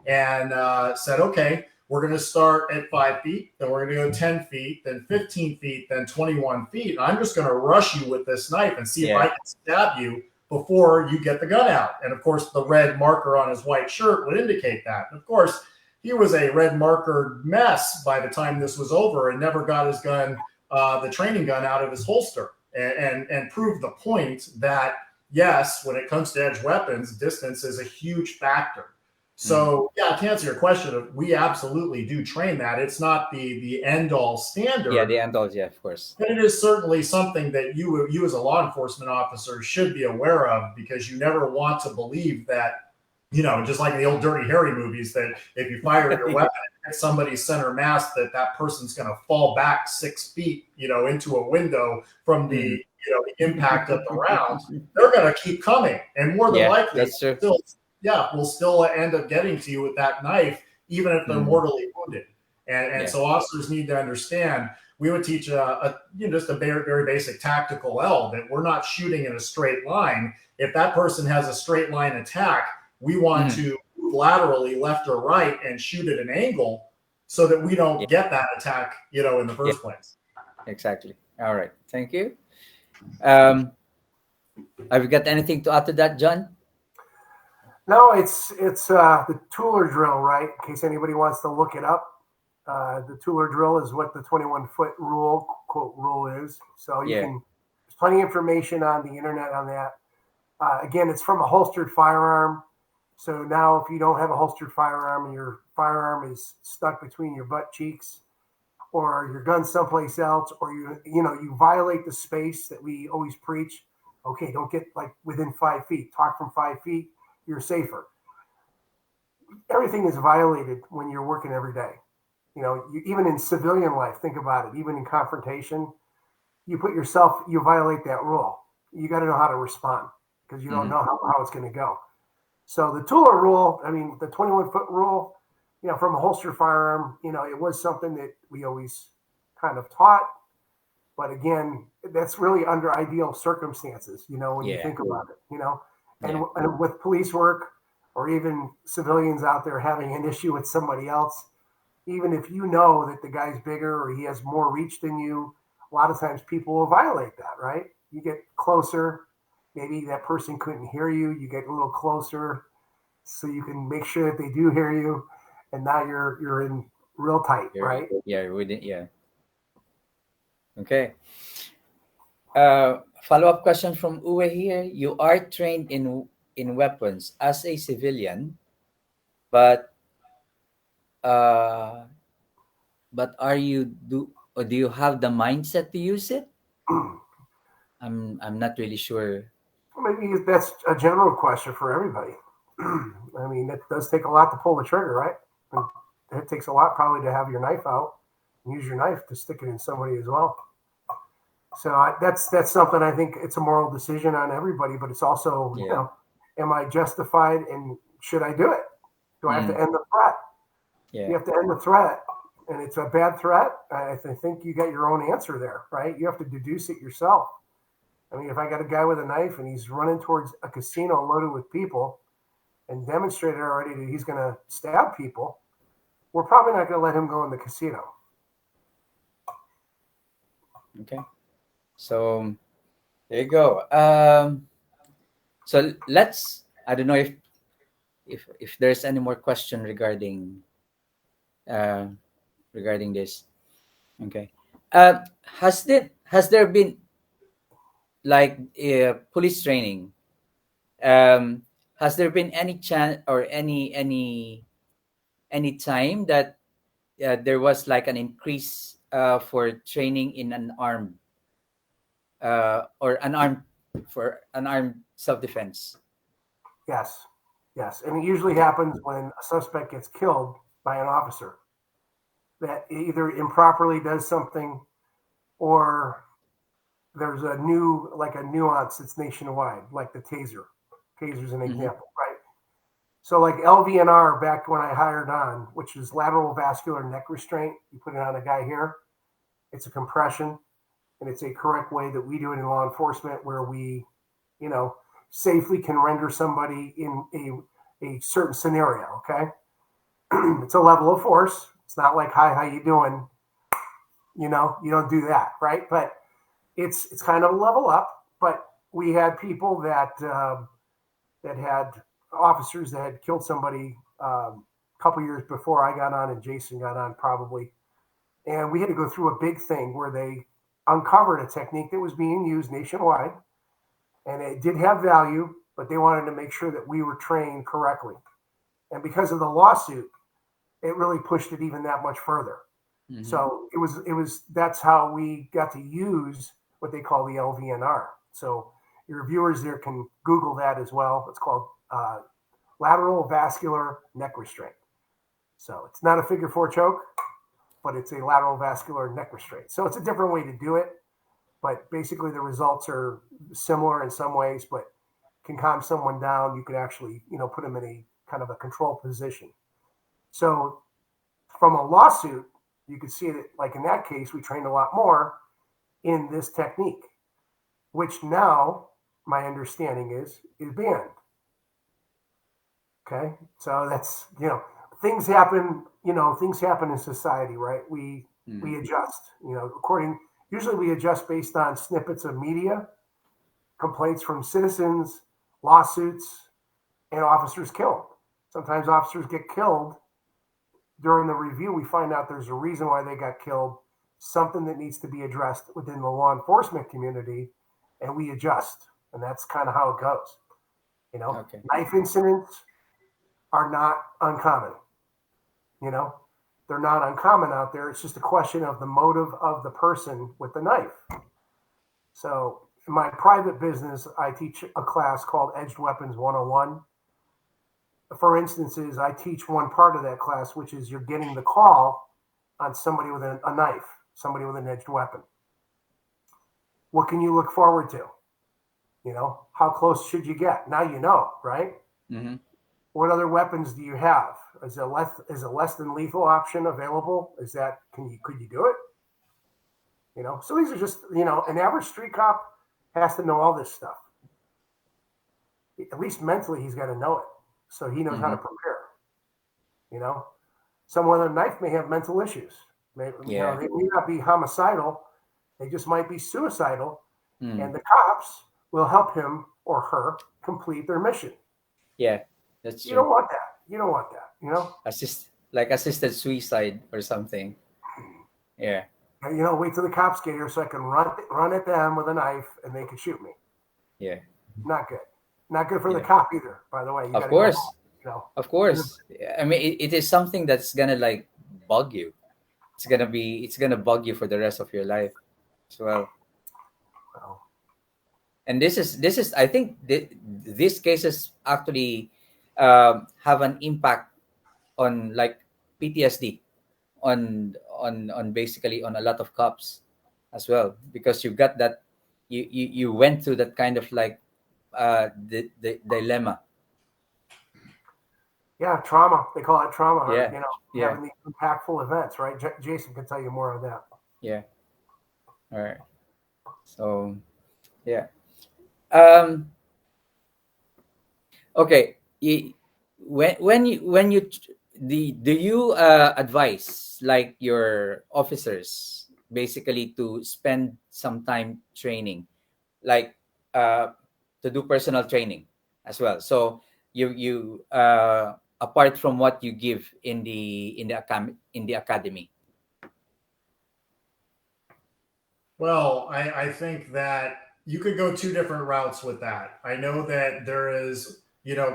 and said, okay, we're going to start at 5 feet, then we're going to go 10 feet, then 15 feet, then 21 feet. I'm just going to rush you with this knife and see if I Yeah. can stab you before you get the gun out. And of course, the red marker on his white shirt would indicate that. And of course, he was a red marker mess by the time this was over and never got his gun, the training gun, out of his holster, and proved the point that, yes, when it comes to edge weapons, distance is a huge factor. Mm-hmm. So, yeah, to answer your question, we absolutely do train that. It's not the end all Yeah, standard, the adults, yeah, of course. but it is certainly something that you as a law enforcement officer should be aware of, because you never want to believe that, just like in the old Dirty Harry movies, that if you fire your weapon at somebody's center mass, that person's going to fall back 6 feet, into a window from the, Mm-hmm. the impact of the round. They're going to keep coming, and more than Yeah, likely, that's true. will still end up getting to you with that knife, even if they're Mm-hmm. mortally wounded. And Yeah. so officers need to understand. We would teach just a very, very basic tactical L, that we're not shooting in a straight line. If that person has a straight line attack, we want Mm-hmm. to move laterally left or right and shoot at an angle so that we Yeah. don't get that attack, in the Yeah, first place. exactly. All right, thank you. um have you got anything to add to that, John? No, it's the Tueller drill, right? In case anybody wants to look it up, the Tueller drill is what the 21-foot rule, quote, rule is. So you Yeah. can. There's plenty of information on the internet on that. Again, it's from a holstered firearm. So now, if you don't have a holstered firearm and your firearm is stuck between your butt cheeks, or your gun someplace else, or you violate the space that we always preach. Okay, don't get like within 5 feet. Talk from 5 feet. You're safer. Everything is violated when you're working every day. Even in civilian life, think about it. Even in confrontation, you violate that rule. You got to know how to respond, because you don't Mm-hmm. know how it's going to go. So the Tueller rule, the 21-foot rule, from a holster firearm, it was something that we always kind of taught. But again, that's really under ideal circumstances, when you Yeah. think about it, Yeah. and with police work, or even civilians out there having an issue with somebody else, even if you know that the guy's bigger or he has more reach than you, a lot of times people will violate that, right? You get closer, maybe that person couldn't hear you, you get a little closer so you can make sure that they do hear you, and now you're in real tight, You're right? yeah, we did, yeah. Okay. Follow-up question from Uwe here. You are trained in weapons as a civilian, but uh, are you do or do you have the mindset to use it? I'm not really sure. Maybe that's a general question for everybody. I mean, it does take a lot to pull the trigger, right? And it takes a lot probably to have your knife out and use your knife to stick it in somebody as well. So that's something I think it's a moral decision on everybody, but it's also, Yeah. am I justified and should I do it? Do I have to Mm, end the threat? You yeah. have to end the threat, and it's a bad threat. I think you got your own answer there, right? You have to deduce it yourself. I mean, if I got a guy with a knife and he's running towards a casino loaded with people and demonstrated already that he's going to stab people, we're probably not going to let him go in the casino. Okay. So there you go. So let's. I don't know if there's any more question uh, regarding this. Okay. Has there been like police training? Um, has there been any chance or any time that there was like an increase for training in an armed or an armed for an armed self defense? Yes, yes. And it usually happens when a suspect gets killed by an officer that either improperly does something or there's a nuance that's nationwide, like the taser. Taser's an Mm-hmm. example, right? So like LVNR back when I hired on, which is lateral vascular neck restraint, you put it on a guy here. It's a compression, and it's a correct way that we do it in law enforcement, where we, you know, safely can render somebody in a certain scenario. Okay, it's a level of force. It's not like hi, how you doing? You don't do that, right? But it's kind of a level up. But we had people that had officers that had killed somebody a couple years before I got on and Jason got on probably. And we had to go through a big thing where they uncovered a technique that was being used nationwide. And it did have value, but they wanted to make sure that we were trained correctly. And because of the lawsuit, it really pushed it even that much further. Mm-hmm. So it was that's how we got to use what they call the LVNR. So your viewers there can Google that as well. It's called lateral vascular neck restraint. So it's not a figure four choke, but it's a lateral vascular neck restraint. So it's a different way to do it, but basically the results are similar in some ways, but can calm someone down. You could actually, put them in a kind of a control position. So from a lawsuit, you could see that, like in that case, we trained a lot more in this technique, which now my understanding is banned. Okay, so that's things happen in society, right? Mm-hmm. We adjust, according. Usually, we adjust based on snippets of media, complaints from citizens, lawsuits, and officers killed. Sometimes officers get killed during the review. We find out there's a reason why they got killed, something that needs to be addressed within the law enforcement community, and we adjust. And that's kind of how it goes. Okay. Knife incidents are not uncommon. You know, they're not uncommon out there. It's just a question of the motive of the person with the knife. So, in my private business, I teach a class called Edged Weapons 101. For instances, I teach one part of that class, which is you're getting the call on somebody with a knife, somebody with an edged weapon. What can you look forward to? How close should you get? Now you know, right? Mm-hmm. What other weapons do you have? Is a less than lethal option available? Could you do it? So these are just an average street cop has to know all this stuff. At least mentally, he's got to know it, so he knows how to Mm-hmm. prepare. Someone with a knife may have mental issues. Yeah. They may not be homicidal; they just might be suicidal, Mm. and the cops will help him or her complete their mission. Yeah. That's You true. don't want that. You don't want that. Assisted suicide or something. Yeah. Wait till the cops get here so I can run at them with a knife and they can shoot me. Yeah. Not good. Not good for the Yeah. cop either, by the way. You got Of to go home, course. Of course. I mean, it is something that's gonna like bug you. It's gonna bug you for the rest of your life as well. So, And this is I think these cases actually have an impact on like PTSD on basically on a lot of cops as well, because you got that you went through that kind of like the dilemma. yeah, trauma. They call it trauma, or, Yeah. Yeah. having these impactful events, right? Jason can tell you more on that. Yeah. All right. So yeah. Um. Okay. When you do you advise like your officers basically to spend some time training, like to do personal training as well? So you apart from what you give in the academy. Well, I think that you could go two different routes with that. I know that there is,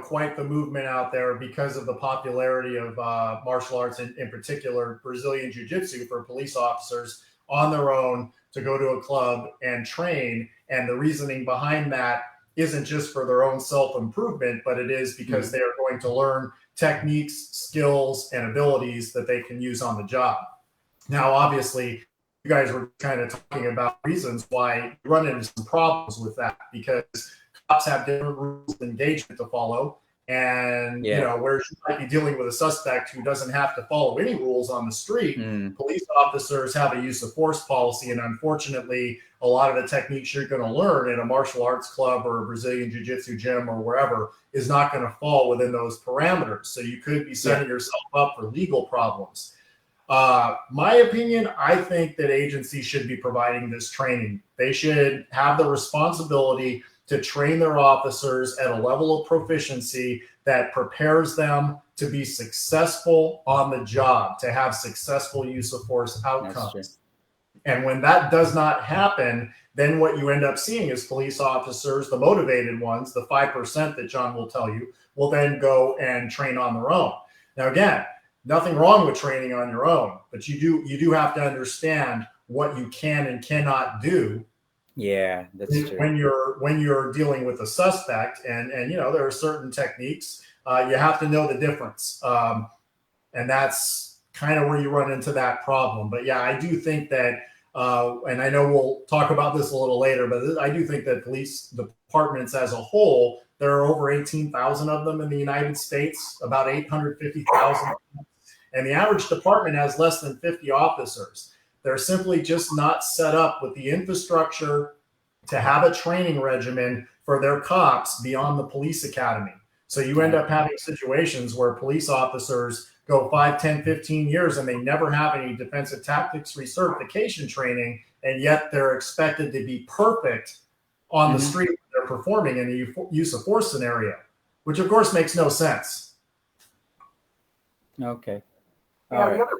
quite the movement out there because of the popularity of martial arts, in particular Brazilian Jiu Jitsu, for police officers on their own to go to a club and train. And the reasoning behind that isn't just for their own self improvement, but it is because they are going to learn techniques, skills, and abilities that they can use on the job. Now, obviously, you guys were kind of talking about reasons why you run into some problems with that, because cops have different rules of engagement to follow. And, Yeah. whereas you might be dealing with a suspect who doesn't have to follow any rules on the street, Mm. police officers have a use of force policy. And unfortunately, a lot of the techniques you're going to learn in a martial arts club or a Brazilian Jiu Jitsu gym or wherever is not going to fall within those parameters. So you could be setting yourself up for legal problems. My opinion, I think that agencies should be providing this training. They should have the responsibility to train their officers at a level of proficiency that prepares them to be successful on the job, to have successful use of force outcomes. And when that does not happen, then what you end up seeing is police officers, the motivated ones, the 5% that John will tell you, will then go and train on their own. Now, again, nothing wrong with training on your own, but you do have to understand what you can and cannot do. Yeah, that's true. When you're dealing with a suspect, and there are certain techniques, you have to know the difference, and that's kind of where you run into that problem. But yeah, I do think that, and I know we'll talk about this a little later, but I do think that police departments as a whole, there are over 18,000 of them in the United States, about 850,000. And the average department has less than 50 officers. They're simply just not set up with the infrastructure to have a training regimen for their cops beyond the police academy. So you end up having situations where police officers go 5, 10, 15 years and they never have any defensive tactics recertification training, and yet they're expected to be perfect on the street when they're performing in a use of force scenario, which of course makes no sense. Okay. Yeah, the other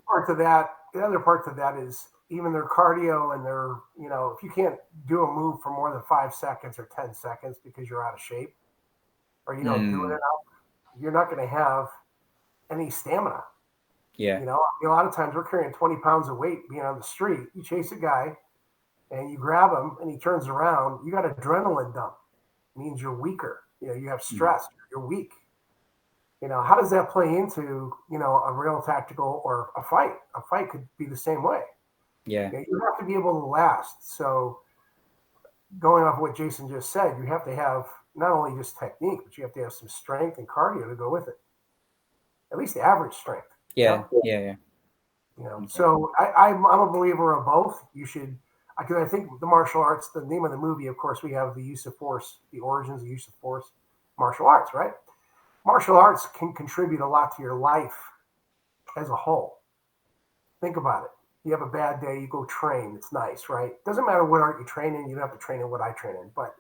part to that is even their cardio and their, if you can't do a move for more than 5 seconds or 10 seconds because you're out of shape or you don't do it enough, you're not going to have any stamina. Yeah. A lot of times we're carrying 20 pounds of weight being on the street. You chase a guy and you grab him and he turns around, you got adrenaline dump. It means you're weaker. You have stress, you're weak. How does that play into, a real tactical or a fight? A fight could be the same way. Yeah. You have to be able to last. So going off what Jason just said, you have to have not only just technique, but you have to have some strength and cardio to go with it. At least the average strength. Yeah. Yeah. So I'm a believer of both. You should, because I think the martial arts, the name of the movie, of course, we have the use of force, the origins of use of force, martial arts, right? Martial arts can contribute a lot to your life as a whole. Think about it. You have a bad day, you go train. It's nice, right? Doesn't matter what art you train in. You don't have to train in what I train in, but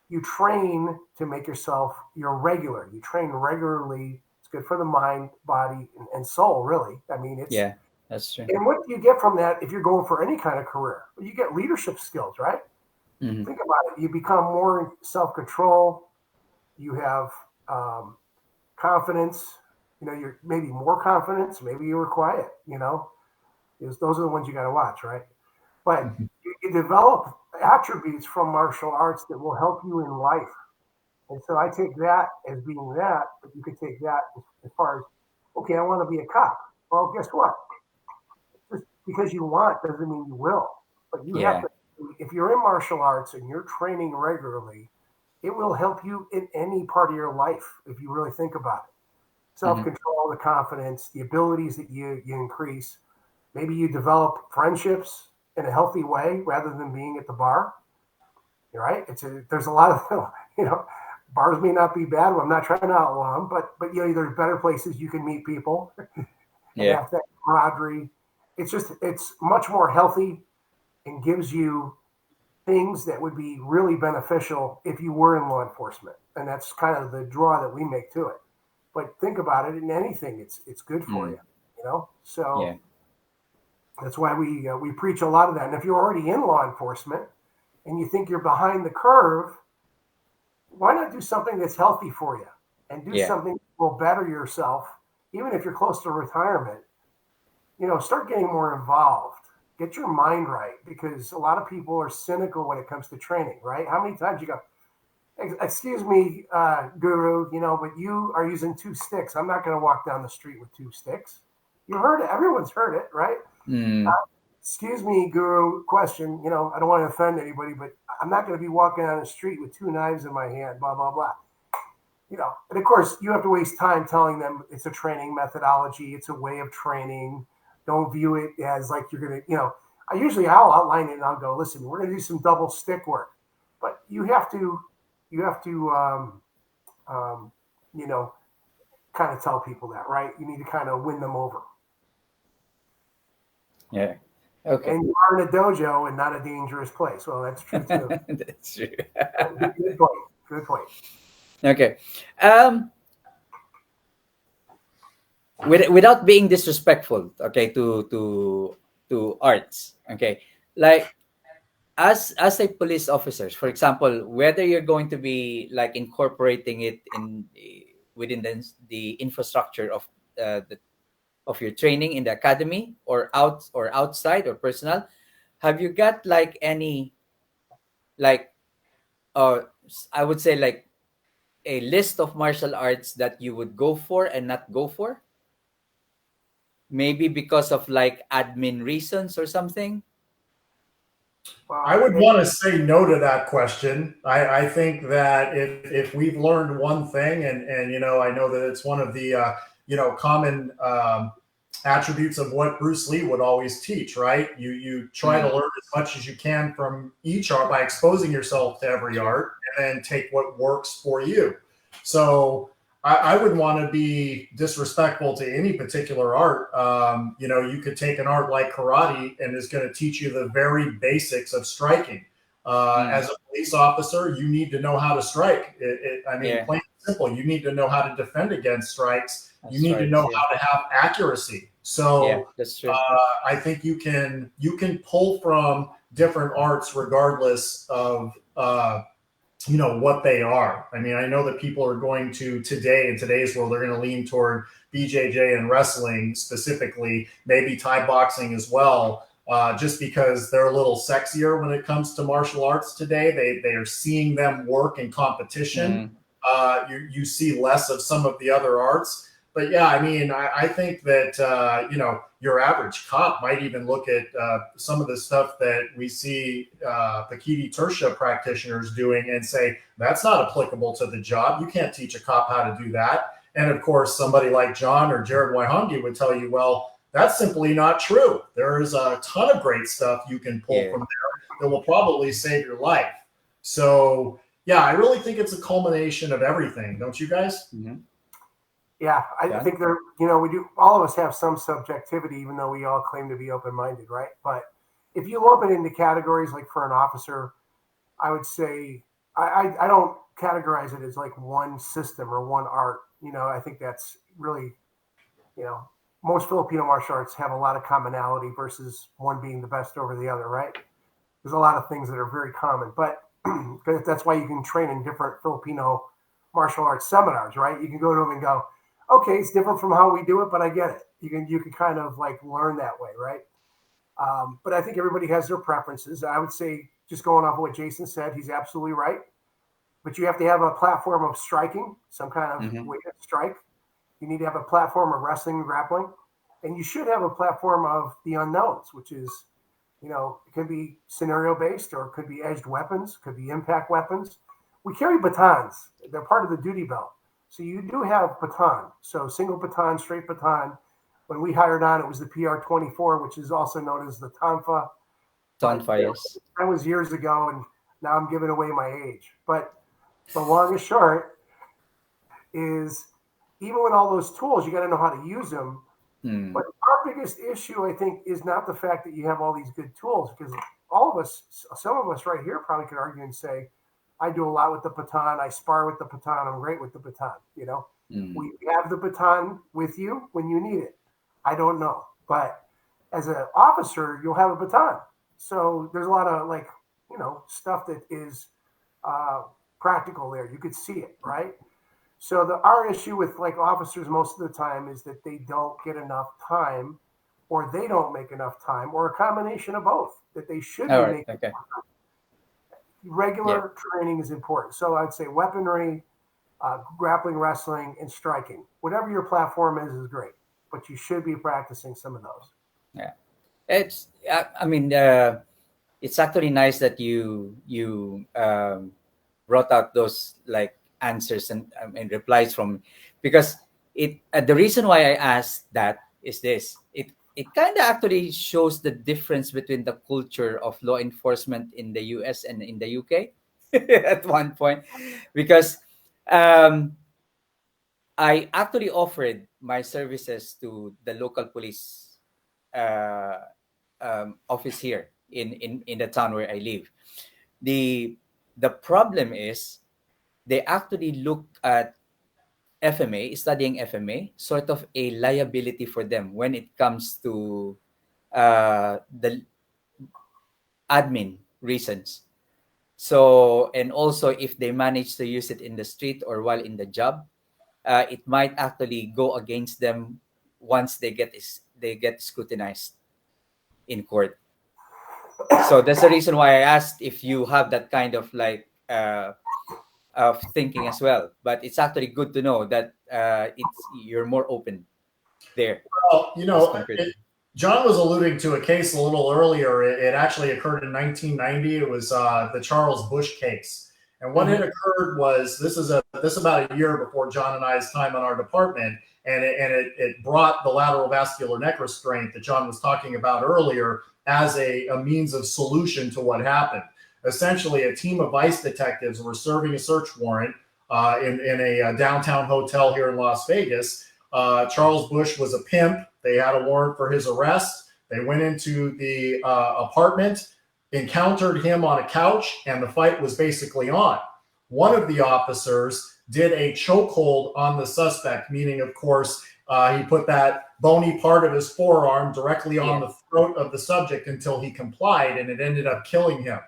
you train to make yourself, you're regular. You train regularly. It's good for the mind, body, and soul, really. I mean, That's true. And what do you get from that if you're going for any kind of career? Well, you get leadership skills, right? Mm-hmm. Think about it. You become more self-control. You have confidence. You're maybe more confidence. Maybe you were quiet. Because those are the ones you got to watch, right? But you develop attributes from martial arts that will help you in life. And so I take that as being that, but you could take that as far as, okay, I want to be a cop. Well, guess what? Just because you want doesn't mean you will. But you have Yeah. to, if you're in martial arts and you're training regularly, it will help you in any part of your life if you really think about it. Self Mm-hmm. control, the confidence, the abilities that you increase. Maybe you develop friendships in a healthy way rather than being at the bar. Right? There's a lot of bars may not be bad. I'm not trying to outlaw them, but there's better places you can meet people and Yeah. have that camaraderie. It's much more healthy and gives you things that would be really beneficial if you were in law enforcement. And that's kind of the draw that we make to it. But think about it, in anything, it's good for Mm. you. So Yeah. that's why we preach a lot of that. And if you're already in law enforcement and you think you're behind the curve, why not do something that's healthy for you and do Yeah. something that will better yourself, even if you're close to retirement? Start getting more involved. Get your mind right, because a lot of people are cynical when it comes to training, right? How many times you go, excuse me, guru, but you are using two sticks. I'm not going to walk down the street with two sticks. You heard it. Everyone's heard it, right? Uh, Mm. excuse me, guru, question. I don't want to offend anybody, but I'm not going to be walking down the street with two knives in my hand, blah, blah, blah. And of course, you have to waste time telling them it's a training methodology, it's a way of training. Don't view it as like you're going to, I'll outline it and I'll go, listen, we're going to do some double stick work, but you have to, um, you know, kind of tell people that, right? You need to kind of win them over. Yeah. Okay. And you are in a dojo and not a dangerous place. Well, that's true too. That's true. Good point. Good point. Okay. Um, without being disrespectful, okay, to arts, okay, like as a police officers, for example, whether you're going to be like incorporating it within the infrastructure of your training in the academy or outside or personal, have you got like any like uh I would say like a list of martial arts that you would go for and not go for? Maybe because of like admin reasons or something. I Well, would want to say no to that question. I think that if we've learned one thing, and I know that it's one of the common attributes of what Bruce Lee would always teach, right? You try to Mm, learn as much as you can from each art by exposing yourself to every true. art, and then take what works for you. So I wouldn't want to be disrespectful to any particular art. You could take an art like karate, and it's going to teach you the very basics of striking. Mm, As a police officer, you need to know how to strike. I mean, yeah, plain and simple, you need to know how to defend against strikes. You that's need to right. know Yeah, how to have accuracy. yeah, So that's true. I think you can pull from different arts regardless of what they are. I mean, I know that people are going to today in today's world, they're going to lean toward BJJ and wrestling specifically, maybe Thai boxing as well, just because they're a little sexier when it comes to martial arts today. They are seeing them work in competition. Mm, You see less of some of the other arts. But yeah, I mean, I think that your average cop might even look at some of the stuff that we see Pakiti Tersha practitioners doing and say that's not applicable to the job. You can't teach a cop how to do that. And of course, somebody like John or Jared Waihangi would tell you, well, that's simply not true. There is a ton of great stuff you can pull yeah. from there that will probably save your life. So yeah, I really think it's a culmination of everything, don't you guys? Mm-hmm. yeah, I John? think we do. All of us have some subjectivity, even though we all claim to be open-minded, right? But if you lump it into categories, like for an officer, I would say I don't categorize it as like one system or one art. I think that's really, you know, most Filipino martial arts have a lot of commonality versus one being the best over the other, right? There's a lot of things that are very common, but that's why you can train in different Filipino martial arts seminars, right? You can go to them and go, okay, it's different from how we do it, but I get it. You can kind of like learn that way, right? But I think everybody has their preferences. I would say, just going off of what Jason said, he's absolutely right. But you have to have a platform of striking, some kind of way to strike. You need to have a platform of wrestling and grappling. And you should have a platform of the unknowns, which is, it could be scenario-based, or it could be edged weapons, could be impact weapons. We carry batons. They're part of the duty belt. So you do have baton. So single baton, straight baton. When we hired on, it was the PR-24, which is also known as the Tonfa. Tonfa, yes. That was years ago, and now I'm giving away my age. But the long and short is, even with all those tools, you got to know how to use them. But our biggest issue, I think, is not the fact that you have all these good tools, because all of us, some of us right here probably could argue and say, I do a lot with the baton. I spar with the baton. I'm great with the baton. We have the baton with you when you need it. I don't know. But as an officer, you'll have a baton. So there's a lot of stuff that is practical there. You could see it, right? So our issue with officers most of the time is that they don't get enough time, or they don't make enough time, or a combination of both, that they should be making. Okay. Regular training is important. So I'd say weaponry, grappling, wrestling, and striking. Whatever your platform is great, but you should be practicing some of those. Yeah. It's it's actually nice that you brought out those answers and replies from, because the reason why I asked that is this: it kind of actually shows the difference between the culture of law enforcement in the US and in the UK at one point, because I actually offered my services to the local police office here in the town where I live. The problem is, they actually look at FMA, studying FMA, sort of a liability for them when it comes to the admin reasons. So, and also if they manage to use it in the street or while in the job, it might actually go against them once they get scrutinized in court. So that's the reason why I asked if you have that kind of of thinking as well. But it's actually good to know that you're more open there. Well, John was alluding to a case a little earlier. It actually occurred in 1990. It was the Charles Bush case. And what had occurred was, this about a year before John and I's time on our department, and it brought the lateral vascular neck restraint that John was talking about earlier as a means of solution to what happened. Essentially, a team of ICE detectives were serving a search warrant in a downtown hotel here in Las Vegas. Charles Bush was a pimp. They had a warrant for his arrest. They went into the apartment, encountered him on a couch, and the fight was basically on. One of the officers did a chokehold on the suspect, meaning, of course, he put that bony part of his forearm directly on the throat of the subject until he complied, and it ended up killing him.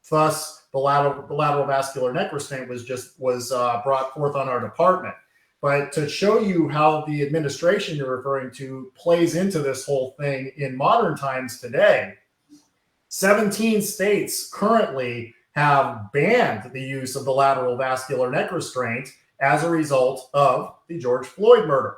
Thus, the lateral vascular neck restraint was brought forth on our department. But to show you how the administration you're referring to plays into this whole thing in modern times today, 17 states currently have banned the use of the lateral vascular neck restraint as a result of the George Floyd murder.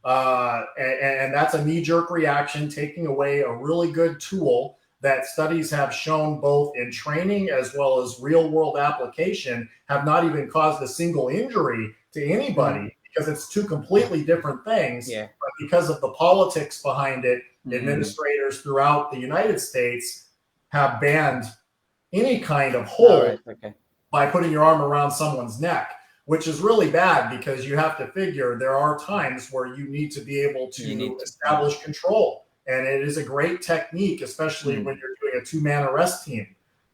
And that's a knee-jerk reaction, taking away a really good tool that studies have shown, both in training as well as real-world application, have not even caused a single injury to anybody, because it's two completely different things. Yeah. But because of the politics behind it, administrators throughout the United States have banned any kind of hold by putting your arm around someone's neck, which is really bad, because you have to figure there are times where you need to be able to establish control. And it is a great technique, especially when you're doing a two-man arrest team.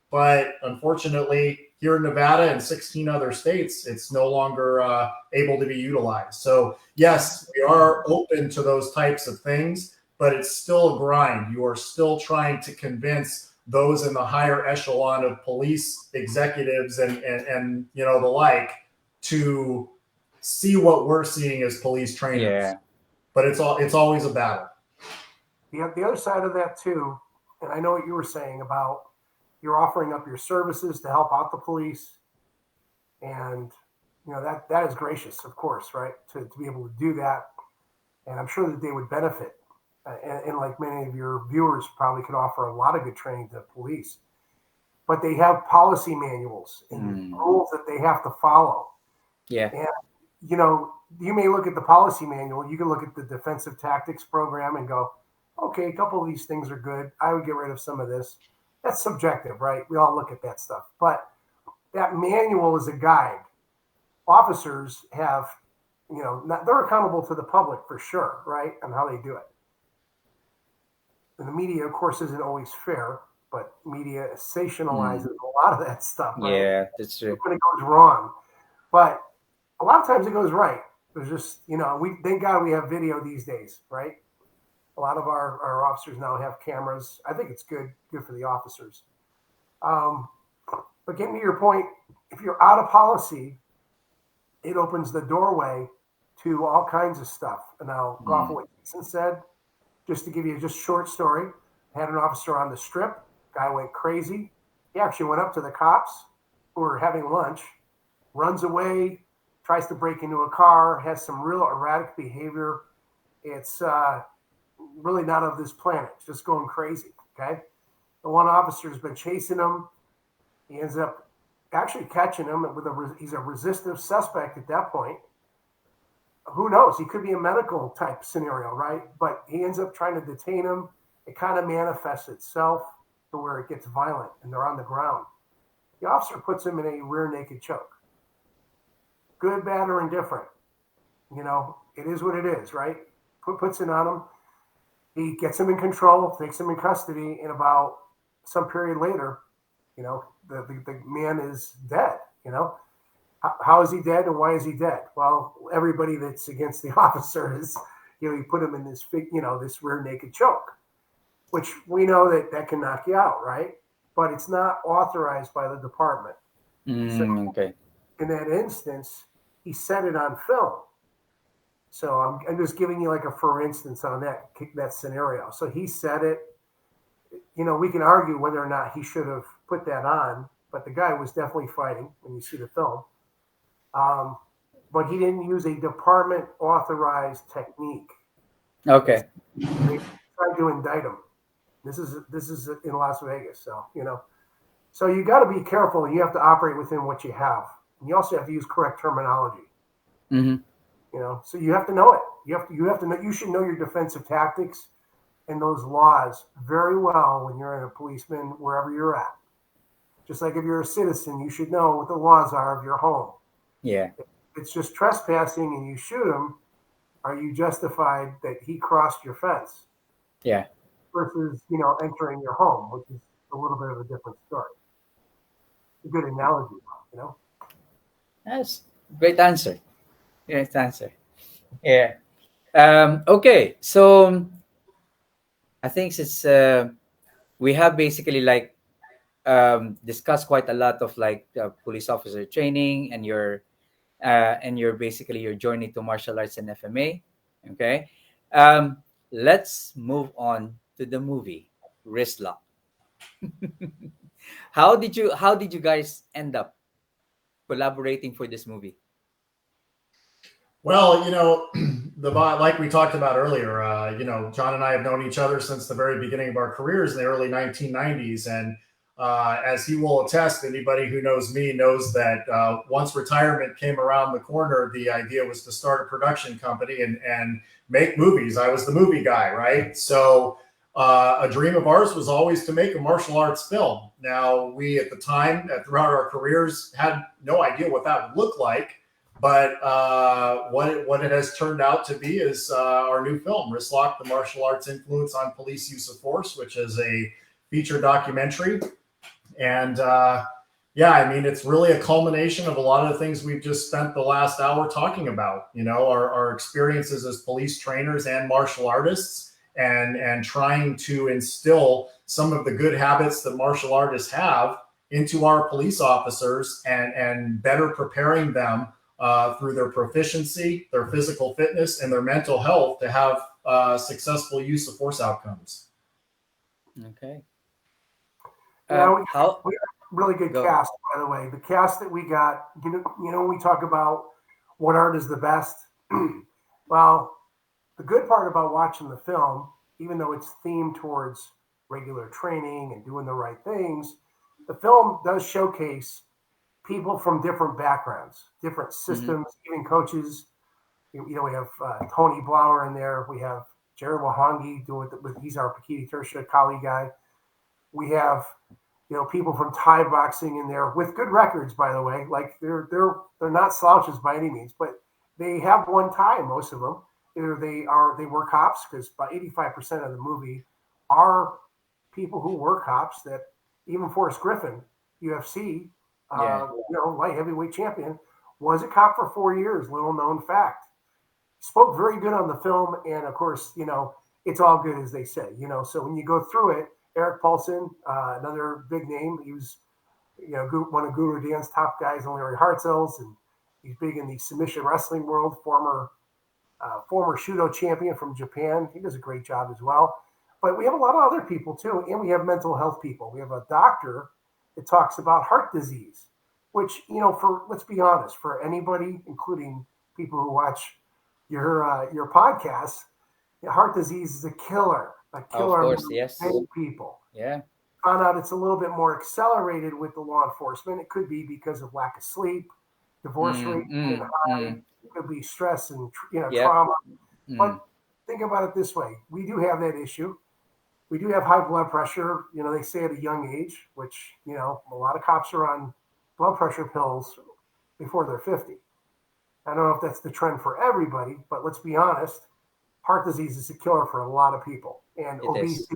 But unfortunately, here in Nevada and 16 other states, it's no longer able to be utilized. So yes, we are open to those types of things, but it's still a grind. You are still trying to convince those in the higher echelon of police executives and you know the like to see what we're seeing as police trainers. Yeah. But it's always a battle. The other side of that too, and I know what you were saying about you're offering up your services to help out the police, and you know that is gracious, of course, right? To be able to do that, and I'm sure that they would benefit. And like many of your viewers probably could offer a lot of good training to police, but they have policy manuals and rules that they have to follow. Yeah. And you know, you may look at the policy manual, you can look at the defensive tactics program and go, okay, a couple of these things are good. I would get rid of some of this. That's subjective, right? We all look at that stuff. But that manual is a guide. Officers have, you know, they're accountable to the public for sure, right? On how they do it. And the media, of course, isn't always fair, but media sensationalizes a lot of that stuff, right? Yeah, that's true. When it goes wrong. But a lot of times it goes right. There's just, you know, thank God we have video these days, right? A lot of our officers now have cameras. I think it's good for the officers. But getting to your point, if you're out of policy, it opens the doorway to all kinds of stuff. And now, go off of what Jason said, just to give you just a short story, I had an officer on the strip. Guy went crazy. He actually went up to the cops who were having lunch, runs away, tries to break into a car, has some real erratic behavior. It's really not of this planet, just going crazy, okay? The one officer has been chasing him. He ends up actually catching him he's a resistive suspect at that point. Who knows? He could be a medical type scenario, right? But he ends up trying to detain him. It kind of manifests itself to where it gets violent and they're on the ground. The officer puts him in a rear naked choke. Good, bad, or indifferent. You know, it is what it is, right? Puts it on him. He gets him in control, takes him in custody, and about some period later, you know, the man is dead, you know. How is he dead and why is he dead? Well, everybody that's against the officer is, you know, you put him in this this rear naked choke, which we know that can knock you out, right? But it's not authorized by the department. Okay. In that instance, he set it on film. So I'm just giving you like a for instance on that scenario. So he said it. You know, we can argue whether or not he should have put that on, but the guy was definitely fighting when you see the film. But he didn't use a department authorized technique. Okay. They tried to indict him. This is in Las Vegas, so you know. So you got to be careful. You have to operate within what you have. And you also have to use correct terminology. Mm-hmm. You know, so you have to know it. You have to know. You should know your defensive tactics and those laws very well when you're a policeman wherever you're at. Just like if you're a citizen, you should know what the laws are of your home. Yeah. If it's just trespassing and you shoot him, are you justified that he crossed your fence? Yeah. Versus, you know, entering your home, which is a little bit of a different story. A good analogy, you know. That's great answer. Great answer. Yeah. Okay. So I think it's we have basically like discussed quite a lot of like police officer training and your basically your journey to martial arts and FMA. Okay. Let's move on to the movie Wrist Lock. How did you guys end up collaborating for this movie? Well, you know, like we talked about earlier, you know, John and I have known each other since the very beginning of our careers in the early 1990s. And as he will attest, anybody who knows me knows that once retirement came around the corner, the idea was to start a production company and make movies. I was the movie guy, right? So a dream of ours was always to make a martial arts film. Now, we at the time, throughout our careers, had no idea what that would look like. But what it has turned out to be is our new film, Wrist Lock, the Martial Arts Influence on Police Use of Force, which is a feature documentary. And, Yeah, I mean, it's really a culmination of a lot of the things we've just spent the last hour talking about. Our experiences as police trainers and martial artists, and trying to instill some of the good habits that martial artists have into our police officers, and better preparing them through their proficiency, their physical fitness, and their mental health to have successful use of force outcomes. Okay. Yeah, How we got really good go? cast, by the way. The cast that we got, when we talk about what art is the best, well, the good part about watching the film, even though it's themed towards regular training and doing the right things, the film does showcase people from different backgrounds, different Hmm. systems, even coaches. We have Tony Blauer in there. We have Jared Wahangi doing it with, he's our Pakiti Tersha Kali guy. We have people from Thai boxing in there with good records, by the way. Like they're not slouches by any means, but they have one Thai. Most of them, either they were cops, because about 85% of the movie are people who were cops. That even Forrest Griffin, UFC, Yeah. light heavyweight champion, was a cop for 4 years. Little known fact. Spoke very good on the film, and of course, it's all good, as they say. So when you go through it, Eric Paulson, another big name. He was, one of Guru Dan's top guys in Larry Hartzell's, and he's big in the submission wrestling world. Former Shudo champion from Japan. He does a great job as well. But we have a lot of other people too, and we have mental health people. We have a doctor that talks about heart disease, which, let's be honest, for anybody, including people who watch your podcast, heart disease is a killer Of of course, yes. many people. Yeah. Found out it's a little bit more accelerated with the law enforcement. It could be because of lack of sleep, divorce Mm, rate being mm, high. mm. It could be stress and Yep. trauma. Mm. But think about it this way: we do have that issue. We do have high blood pressure. They say at a young age, which a lot of cops are on blood pressure pills before they're 50. I don't know if that's the trend for everybody, but let's be honest: heart disease is a killer for a lot of people, and It is.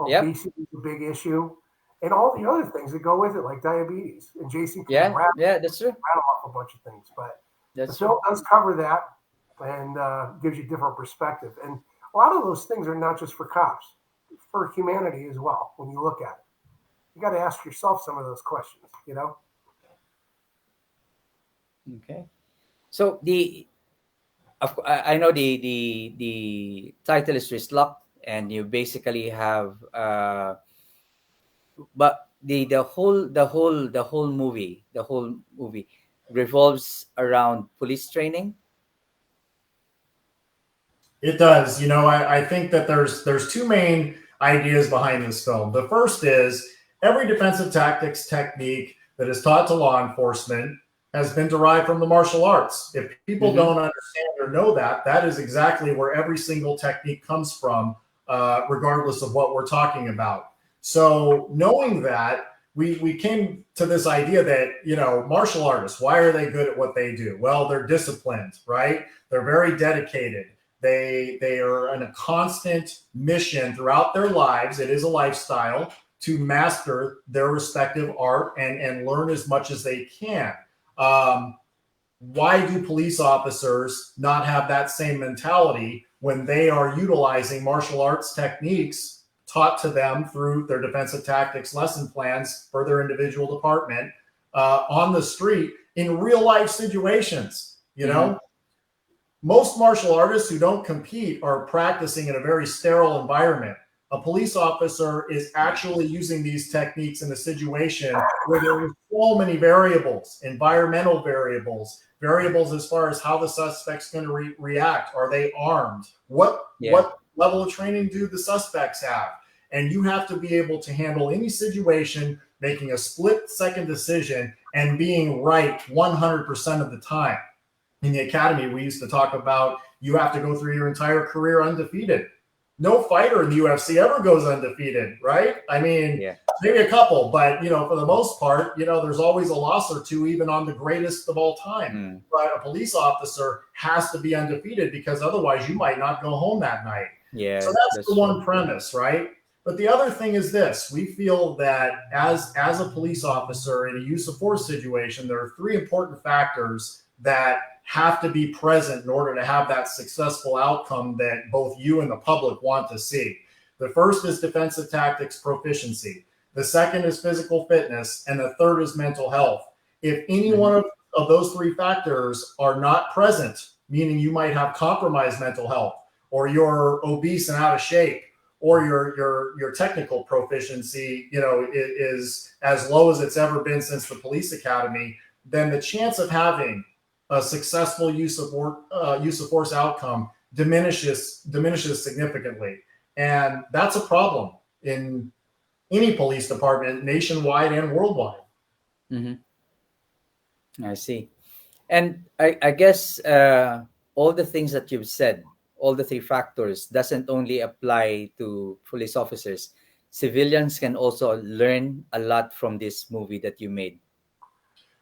Yep. obesity is a big issue, and all the other things that go with it, like diabetes. And Jason can Yeah. rattle Yeah. That's true. off a bunch of things, but the That's true. film does cover that, and gives you different perspective. And a lot of those things are not just for cops, for humanity as well. When you look at it, you got to ask yourself some of those questions. Okay. So I know the title is Lock, and you basically have but the whole movie revolves around police training. It does. I think that there's two main ideas behind this film. The first is every defensive tactics technique that is taught to law enforcement has been derived from the martial arts. If people Mm-hmm. don't understand or know that, that is exactly where every single technique comes from, regardless of what we're talking about. So knowing that, we came to this idea that, martial artists, why are they good at what they do? Well, they're disciplined, right? They're very dedicated. They are in a constant mission throughout their lives. It is a lifestyle to master their respective art, and learn as much as they can. Um, why do police officers not have that same mentality when they are utilizing martial arts techniques taught to them through their defensive tactics lesson plans for their individual department, on the street in real life situations? Mm-hmm. Most martial artists who don't compete are practicing in a very sterile environment. A police officer is actually using these techniques in a situation where there are so many variables, environmental variables as far as how the suspect's going to react. Are they armed? Yeah. What level of training do the suspects have? And you have to be able to handle any situation, making a split-second decision and being right 100% of the time. In the academy, we used to talk about you have to go through your entire career undefeated. No fighter in the UFC ever goes undefeated, right? I mean, Yeah. maybe a couple, but for the most part, there's always a loss or two, even on the greatest of all time. Mm. But a police officer has to be undefeated, because otherwise you might not go home that night. So Yeah. that's That's the true. one premise, right? But the other thing is this: we feel that as a police officer in a use of force situation, there are three important factors that have to be present in order to have that successful outcome that both you and the public want to see. The first is defensive tactics proficiency. The second is physical fitness, and the third is mental health. If any one of those three factors are not present, meaning you might have compromised mental health, or you're obese and out of shape, or your technical proficiency, is as low as it's ever been since the police academy, then the chance of having a successful use of force outcome diminishes significantly, and that's a problem in any police department, nationwide and worldwide. I see. And I guess all the things that you've said, all the three factors, doesn't only apply to police officers. Civilians can also learn a lot from this movie that you made.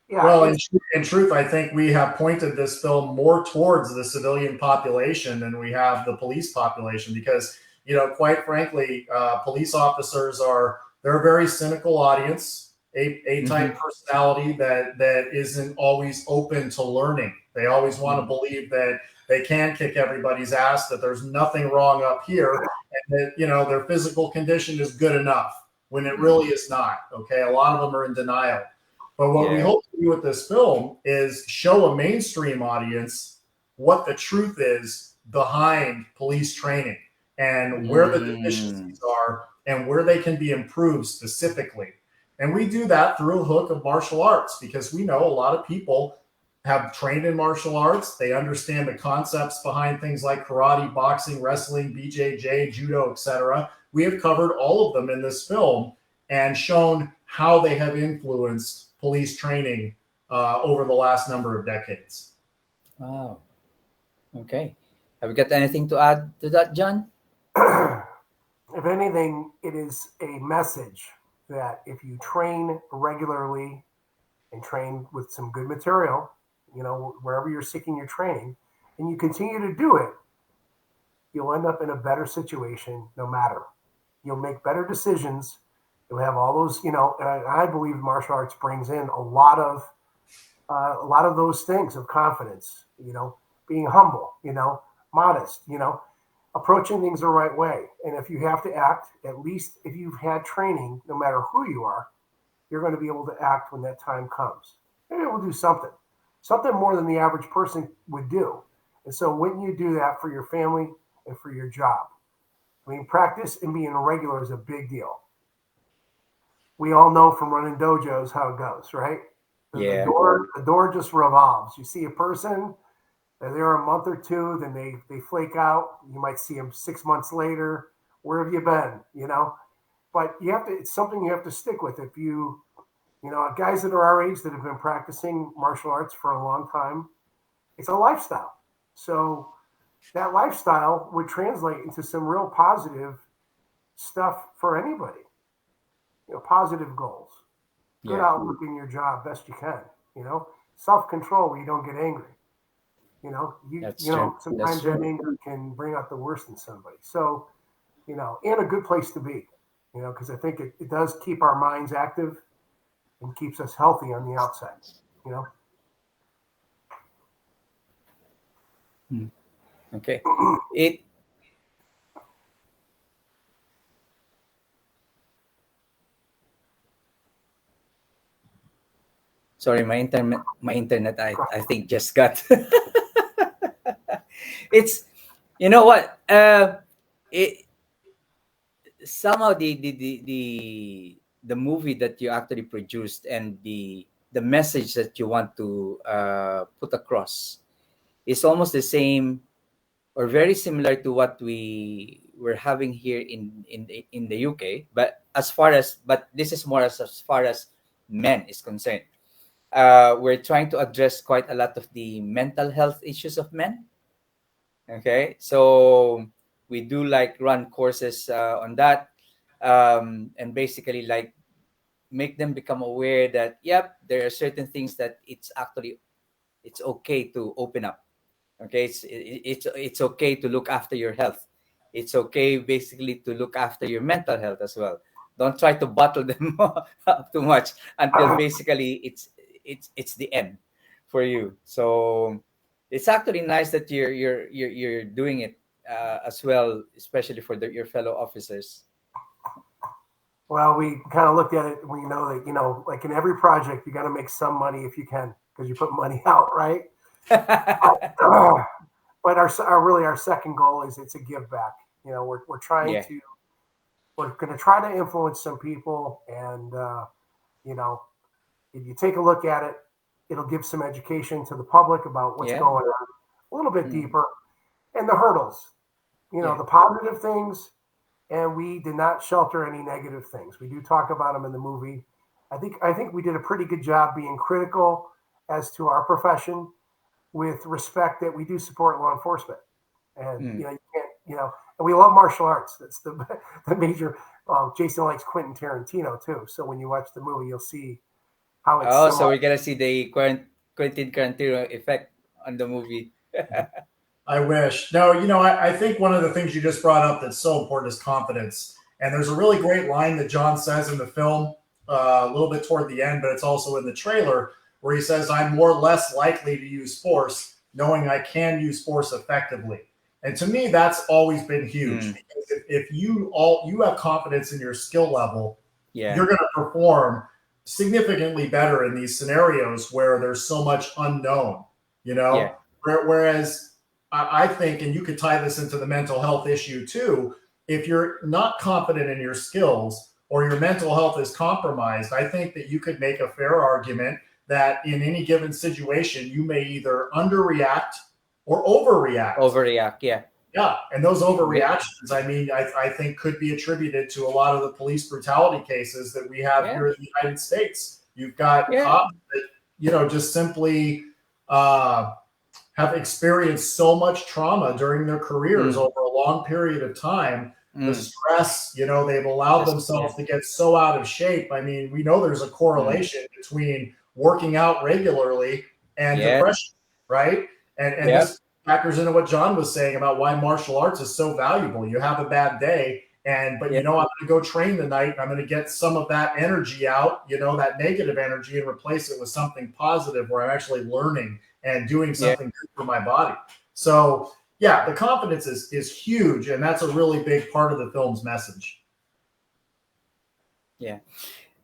Yeah, Well, in truth, I think we have pointed this film more towards the civilian population than we have the police population, because, quite frankly, police officers they're a very cynical audience, a type personality that isn't always open to learning. They always want to believe that they can kick everybody's ass, that there's nothing wrong up here, and that, their physical condition is good enough when it really is not. Okay, a lot of them are in denial. But what we hope to do with this film is show a mainstream audience what the truth is behind police training, and where the deficiencies are, and where they can be improved specifically. And we do that through a hook of martial arts, because we know a lot of people have trained in martial arts. They understand the concepts behind things like karate, boxing, wrestling, BJJ, judo, etc. We have covered all of them in this film and shown how they have influenced police training over the last number of decades. Wow. Okay. Have you got anything to add to that, John? If anything, it is a message that if you train regularly and train with some good material, wherever you're seeking your training, and you continue to do it, you'll end up in a better situation no matter. You'll make better decisions. You'll have all those, and I believe martial arts brings in a lot of those things of confidence, being humble, modest, approaching things the right way. And if you have to act, at least if you've had training, no matter who you are, you're going to be able to act when that time comes. Maybe it will do something more than the average person would do. And so when you do that for your family and for your job, practice and being regular is a big deal. We all know from running dojos how it goes, right? The door just revolves. You see a person, they're there a month or two, then they flake out. You might see them 6 months later. Where have you been? But it's something you have to stick with. If guys that are our age that have been practicing martial arts for a long time, it's a lifestyle. So that lifestyle would translate into some real positive stuff for anybody. Positive goals, good outlook in your job, best you can. Self-control where you don't get angry. Sometimes that anger can bring out the worst in somebody. So, and a good place to be. Because I think it does keep our minds active and keeps us healthy on the outside. Okay. Sorry, my internet I think just got it's what it somehow the movie that you actually produced and the message that you want to put across is almost the same or very similar to what we were having here in the UK, but this is more as far as men is concerned. We're trying to address quite a lot of the mental health issues of men. Okay, so we do run courses on that, and basically make them become aware that there are certain things that it's okay to open up. Okay, it's okay to look after your health. it's okay basically to look after your mental health as well. Don't try to bottle them up too much until basically it's the end for you. So it's actually nice that you're doing it as well, especially for your fellow officers. Well, we kind of looked at it and we know that, like in every project, you got to make some money if you can because you put money out, right? But our second goal is it's a give back. We're trying Yeah. to, we're going to try to influence some people. And, if you take a look at it, it'll give some education to the public about what's Yeah. going on a little bit Mm. deeper and the hurdles, Yeah. the positive things. And we did not shelter any negative things. We do talk about them in the movie. I think we did a pretty good job being critical as to our profession with respect that we do support law enforcement. And, Mm. you can't, and we love martial arts. That's the major, Jason likes Quentin Tarantino too. So when you watch the movie, you'll see how it's Oh, so similar. we're gonna see the Quentin Tarantino effect on the movie. I wish. No, I think one of the things you just brought up that's so important is confidence. And there's a really great line that John says in the film a little bit toward the end, but it's also in the trailer where he says, I'm more or less likely to use force knowing I can use force effectively. And to me, that's always been huge Mm. because if you have confidence in your skill level, Yeah. you're going to perform significantly better in these scenarios where there's so much unknown, Yeah. Whereas I think, and you could tie this into the mental health issue too, if you're not confident in your skills or your mental health is compromised, I think that you could make a fair argument that in any given situation, you may either underreact or overreact. Overreact. Yeah. Yeah, and those overreactions, I think could be attributed to a lot of the police brutality cases that we have here in the United States. You've got cops that, just simply have experienced so much trauma during their careers over a long period of time. The stress, they've allowed themselves to get so out of shape. I mean, we know there's a correlation between working out regularly and depression, right? And this factors into what John was saying about why martial arts is so valuable. You have a bad day, but I'm going to go train tonight and I'm going to get some of that energy out, that negative energy, and replace it with something positive where I'm actually learning and doing something good for my body. So the confidence is huge, and that's a really big part of the film's message. Yeah.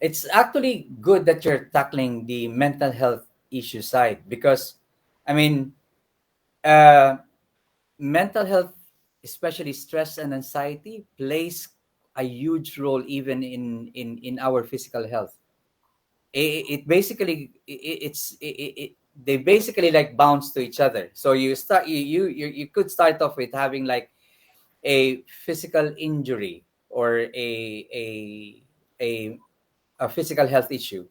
It's actually good that you're tackling the mental health issue side because, I mean, mental health, especially stress and anxiety, plays a huge role even in our physical health. It basically they basically like bounce to each other. So you could start off with having like a physical injury or a a physical health issue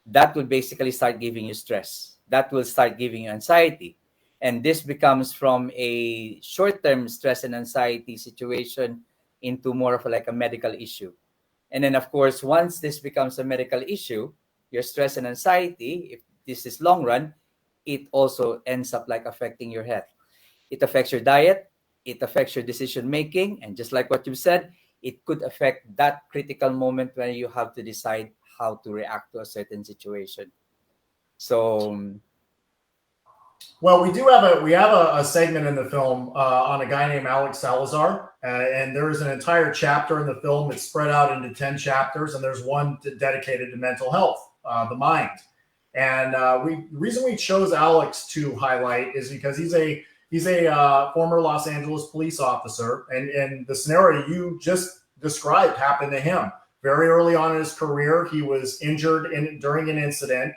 that will basically start giving you stress. That will start giving you anxiety. And this becomes from a short-term stress and anxiety situation into more of like a medical issue. And then, of course, once this becomes a medical issue, your stress and anxiety, if this is long run, it also ends up like affecting your health. It affects your diet, it affects your decision making, and just like what you said, it could affect that critical moment when you have to decide how to react to a certain situation. So, well, we have a segment in the film on a guy named Alex Salazar, and there is an entire chapter in the film that's spread out into 10 chapters, and there's one dedicated to mental health, the mind. And the reason we chose Alex to highlight is because he's a former Los Angeles police officer, and the scenario you just described happened to him very early on in his career. He was injured during an incident.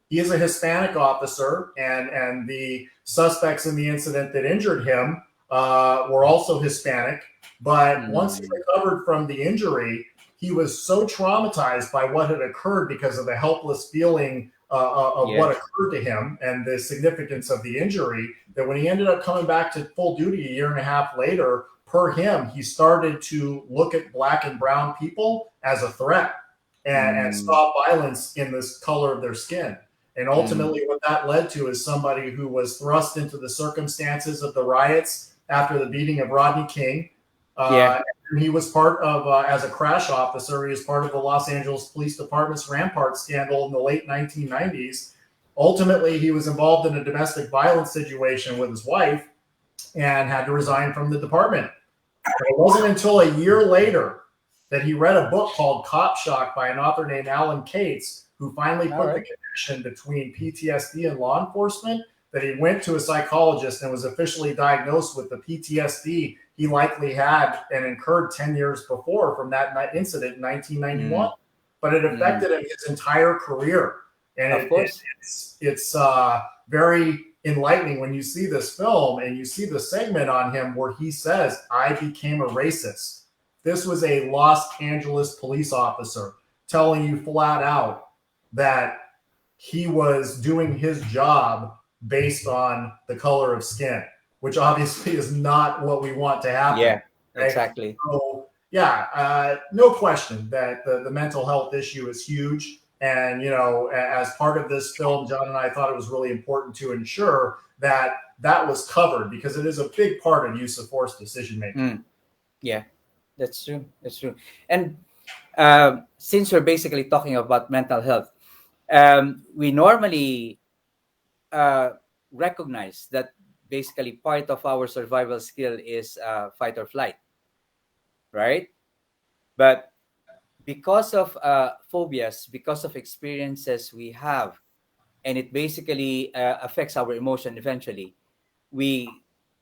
He is a Hispanic officer, and the suspects in the incident that injured him were also Hispanic. But once he recovered from the injury, he was so traumatized by what had occurred because of the helpless feeling of what occurred to him and the significance of the injury that when he ended up coming back to full duty a year and a half later, per him, he started to look at Black and brown people as a threat and stop violence in this color of their skin. And ultimately what that led to is somebody who was thrust into the circumstances of the riots after the beating of Rodney King. Yeah. He was part of, as a crash officer, he was part of the Los Angeles Police Department's Rampart scandal in the late 1990s. Ultimately, he was involved in a domestic violence situation with his wife and had to resign from the department. But it wasn't until a year later that he read a book called Cop Shock by an author named Alan Cates, who finally put the connection between PTSD and law enforcement, that he went to a psychologist and was officially diagnosed with the PTSD he likely had and incurred 10 years before from that incident in 1991. But it affected him his entire career. And it's very enlightening when you see this film and you see the segment on him where he says, "I became a racist." This was a Los Angeles police officer telling you flat out that he was doing his job based on the color of skin, which obviously is not what we want to happen. Yeah, right? Exactly. So, yeah, no question that the mental health issue is huge. And, you know, as part of this film, John and I thought it was really important to ensure that that was covered because it is a big part of use of force decision making. Yeah, that's true. That's true. And since we're basically talking about mental health, we normally recognize that basically part of our survival skill is fight or flight, right? But because of phobias, because of experiences we have, and it basically affects our emotion eventually, we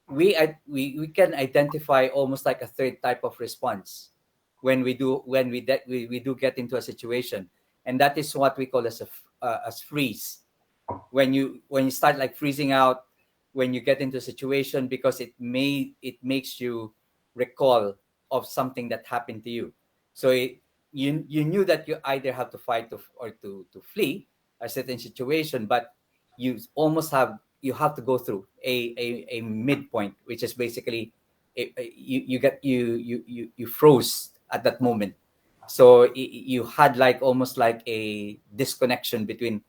can identify almost like a third type of response when we do get into a situation, and that is what we call as freeze. When you start like freezing out when you get into a situation because it makes you recall of something that happened to you. So you knew that you either have to fight or to flee a certain situation, but you have to go through a midpoint, which is basically you froze at that moment. So you had like almost like a disconnection between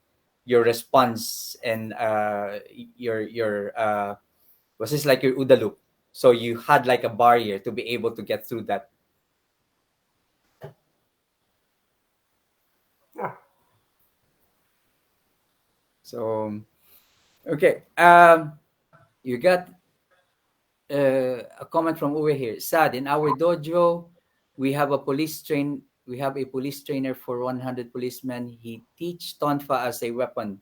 your response and your was this like your OODA loop. So you had like a barrier to be able to get through that. Yeah. So okay, you got a comment from over here. Sad, in our dojo, we have a police trainer for 100 policemen. He teach tonfa as a weapon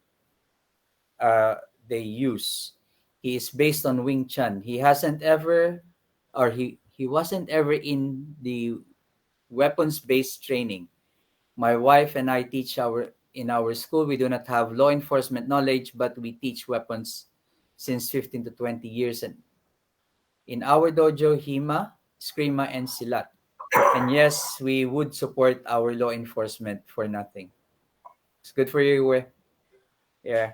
they use. He is based on Wing Chun. He wasn't ever in the weapons based training. My wife and I teach in our school. We do not have law enforcement knowledge, but we teach weapons since 15 to 20 years. And in our dojo, Hima, Skrima, and Silat. And yes, we would support our law enforcement for nothing. It's good for you, yeah.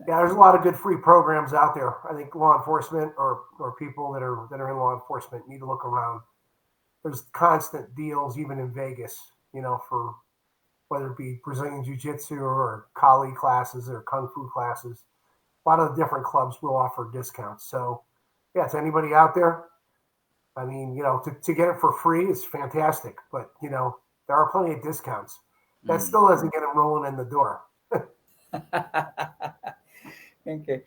Yeah, there's a lot of good free programs out there. I think law enforcement or people that are in law enforcement need to look around. There's constant deals, even in Vegas, you know, for whether it be Brazilian Jiu-Jitsu or Kali classes or Kung Fu classes. A lot of the different clubs will offer discounts. So, yeah, to anybody out there, I mean, you know, to get it for free is fantastic. But, you know, there are plenty of discounts. That still doesn't get them rolling in the door. Okay.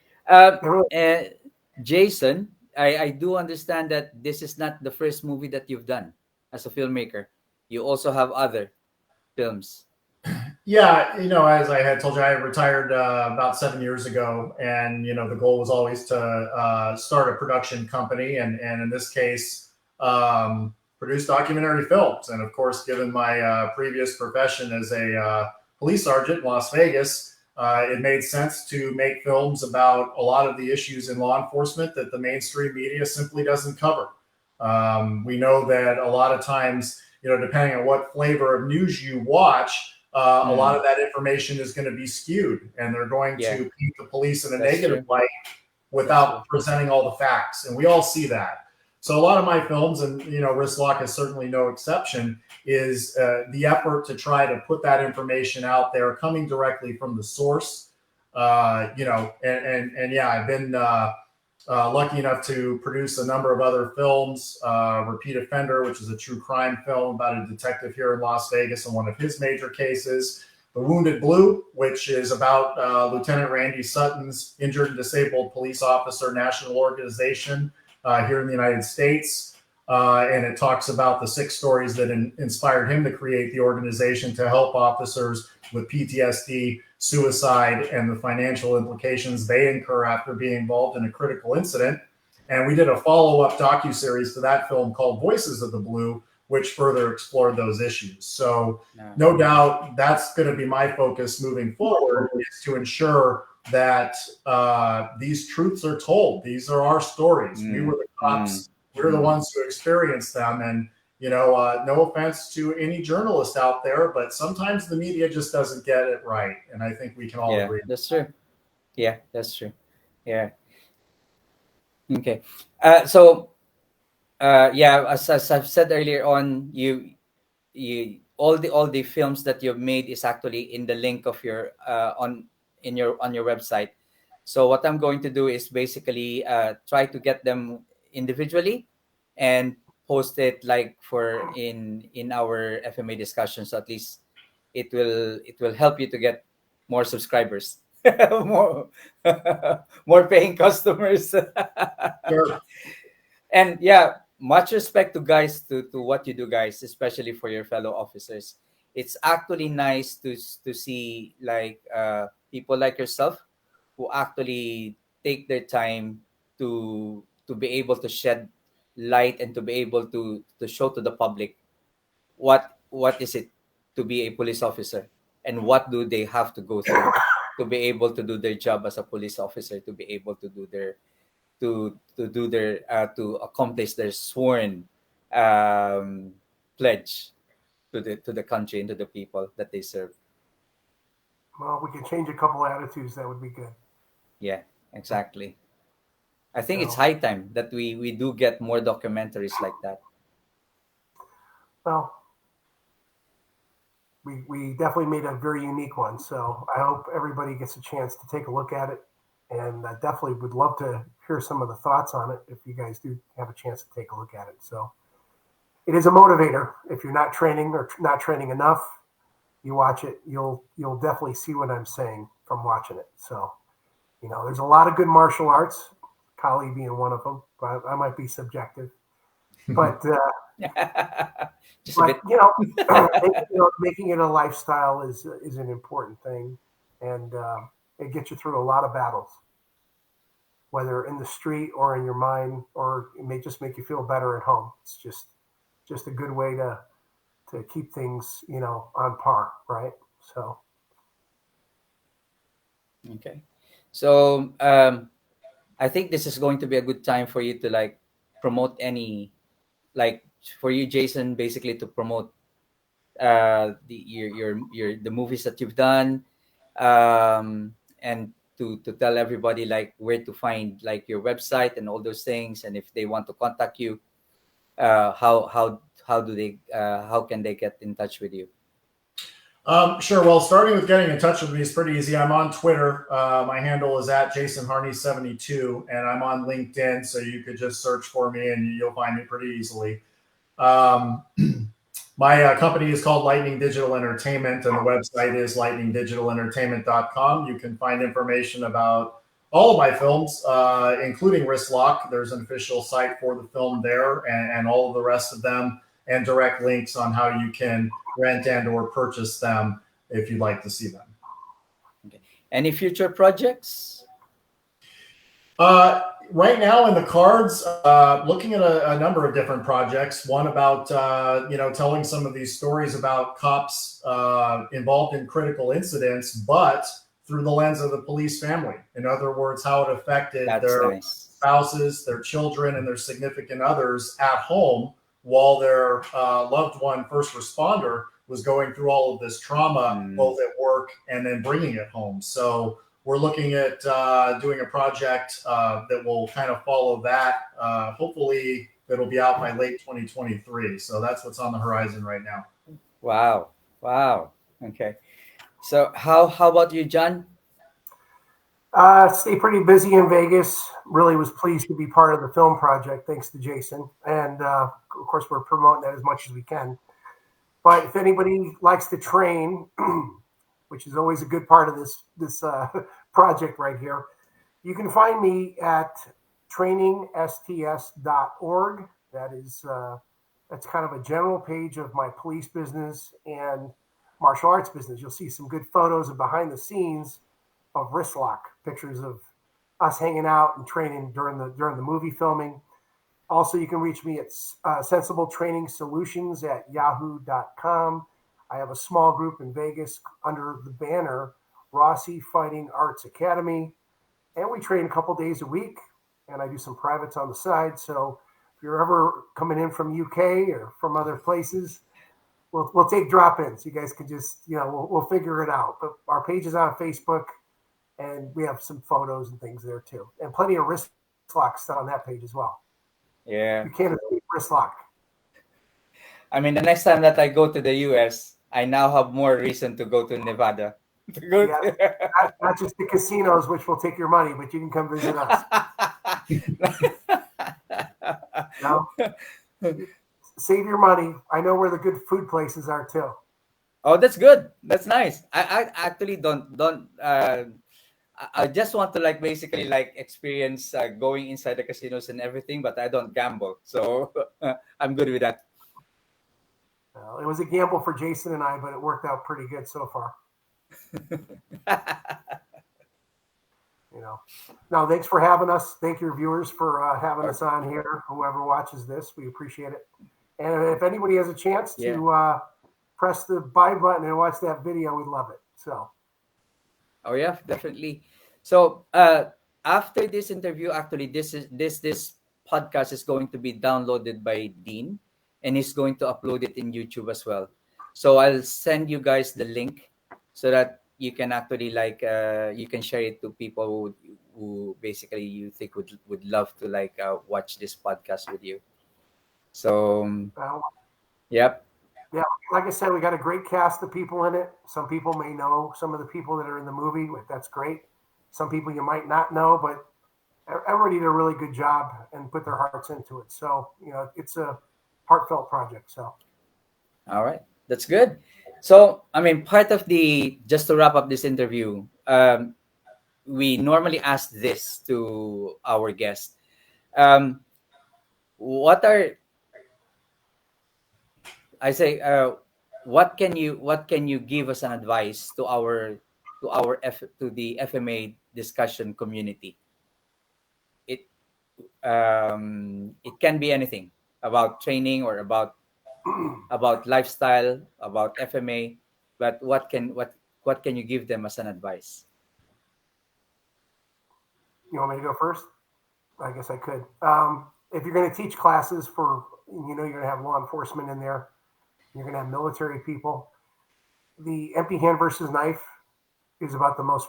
Jason, I do understand that this is not the first movie that you've done as a filmmaker. You also have other films. Yeah, you know, as I had told you, I retired about 7 years ago, and you know, the goal was always to start a production company, and in this case, produce documentary films. And of course, given my previous profession as a police sergeant in Las Vegas, it made sense to make films about a lot of the issues in law enforcement that the mainstream media simply doesn't cover. We know that a lot of times, you know, depending on what flavor of news you watch, a lot of that information is going to be skewed, and they're going to paint the police in a negative light without presenting all the facts. And we all see that. So a lot of my films, and you know, Risk Lock is certainly no exception, is the effort to try to put that information out there, coming directly from the source. You know, and yeah, I've been lucky enough to produce a number of other films. Repeat Offender, which is a true crime film about a detective here in Las Vegas and one of his major cases. The Wounded Blue, which is about Lieutenant Randy Sutton's injured and disabled police officer national organization here in the United States. And it talks about the 6 stories that inspired him to create the organization to help officers with PTSD, suicide, and the financial implications they incur after being involved in a critical incident. And we did a follow-up docuseries to that film called Voices of the Blue, which further explored those issues. So no doubt that's going to be my focus moving forward, is to ensure that these truths are told. These are our stories. We were the cops. We're the ones who experienced them. And, no offense to any journalist out there, but sometimes the media just doesn't get it right. And I think we can all agree. That's true. Yeah, that's true. Yeah. Okay. As I've said earlier on, you all the films that you've made is actually in the link of your on your website. So what I'm going to do is basically try to get them individually and post it like for in our FMA discussions. So at least it will help you to get more subscribers, more more paying customers. Sure. And yeah, much respect to what you do, guys, especially for your fellow officers. It's actually nice to see like people like yourself who actually take their time to be able to shed light and to be able to show to the public what is it to be a police officer, and what do they have to go through to be able to do their job as a police officer, to be able to do their to accomplish their sworn um, pledge to the country and to the people that they serve. Well, we can change a couple attitudes. That would be good. Yeah, exactly. I think it's So, high time that we do get more documentaries like that. well, we definitely made a very unique one. So I hope everybody gets a chance to take a look at it. And I definitely would love to hear some of the thoughts on it if you guys do have a chance to take a look at it. So it is a motivator. If you're not training or not training enough, you watch it, you'll definitely see what I'm saying from watching it. So, there's a lot of good martial arts, Kali being one of them, but I might be subjective. But Just a bit. making it a lifestyle is an important thing, and it gets you through a lot of battles, whether in the street or in your mind, or it may just make you feel better at home. It's just a good way to keep things on par, right? So Okay. So I think this is going to be a good time for you to like promote any, like, for you, Jason, basically to promote the movies that you've done, and to tell everybody like where to find like your website and all those things, and if they want to contact you, how do they how can they get in touch with you? Sure. Well, starting with getting in touch with me is pretty easy. I'm on Twitter. My handle is at Jason Harney72, and I'm on LinkedIn. So you could just search for me and you'll find me pretty easily. Um, my company is called Lightning Digital Entertainment, and the website is lightningdigitalentertainment.com. You can find information about all of my films, including Wrist Lock. There's an official site for the film there, and all of the rest of them, and direct links on how you can rent and or purchase them if you'd like to see them. Okay. Any future projects? Right now in the cards, looking at a number of different projects. One about telling some of these stories about cops involved in critical incidents, but through the lens of the police family. In other words, how it affected their spouses, their children, and their significant others at home while their loved one, first responder, was going through all of this trauma, both at work and then bringing it home. So we're looking at doing a project that will kind of follow that. Hopefully, it'll be out by late 2023. So that's what's on the horizon right now. Wow. Okay. So how about you, John? Stay pretty busy in Vegas. Really was pleased to be part of the film project, thanks to Jason. And of course, we're promoting that as much as we can. But if anybody likes to train, which is always a good part of this project right here, you can find me at trainingsts.org. That's kind of a general page of my police business and martial arts business. You'll see some good photos of behind the scenes of wrist lock, pictures of us hanging out and training during the movie filming. Also, you can reach me at Sensible Training Solutions at yahoo.com. I have a small group in Vegas under the banner Rossi Fighting Arts Academy, and we train a couple days a week, and I do some privates on the side. So if you're ever coming in from UK or from other places, we'll take drop-ins. You guys can just, we'll figure it out. But our page is on Facebook, and we have some photos and things there too, and plenty of wrist lock stuff on that page as well. Yeah. You can't escape wrist lock. I mean, the next time that I go to the US, I now have more reason to go to Nevada. Not just the casinos, which will take your money, but you can come visit us. No? Save your money. I know where the good food places are too. Oh, that's good. That's nice. I actually don't I just want to basically experience going inside the casinos and everything, but I don't gamble, so I'm good with that. It was a gamble for Jason and I, but it worked out pretty good so far. No, thanks for having us. Thank your viewers for having us on here. Whoever watches this, we appreciate it. And if anybody has a chance to press the buy button and watch that video, we'd love it. So. Oh yeah, definitely. So after this interview, actually, this podcast is going to be downloaded by Dean, and he's going to upload it in YouTube as well. So I'll send you guys the link so that you can actually you can share it to people who basically you think would love to watch this podcast with you. So yep. Yeah, like I said, we got a great cast of people in it. Some people may know some of the people that are in the movie. That's great. Some people you might not know, but everybody did a really good job and put their hearts into it. So, it's a heartfelt project. So, all right, that's good. So, I mean, part of just to wrap up this interview, we normally ask this to our guests. What can you give us an advice to the FMA discussion community? It can be anything about training or about lifestyle, about FMA, but what can you give them as an advice? You want me to go first? I guess I could. If you're going to teach classes for, you're going to have law enforcement in there, you're going to have military people. The empty hand versus knife is about the most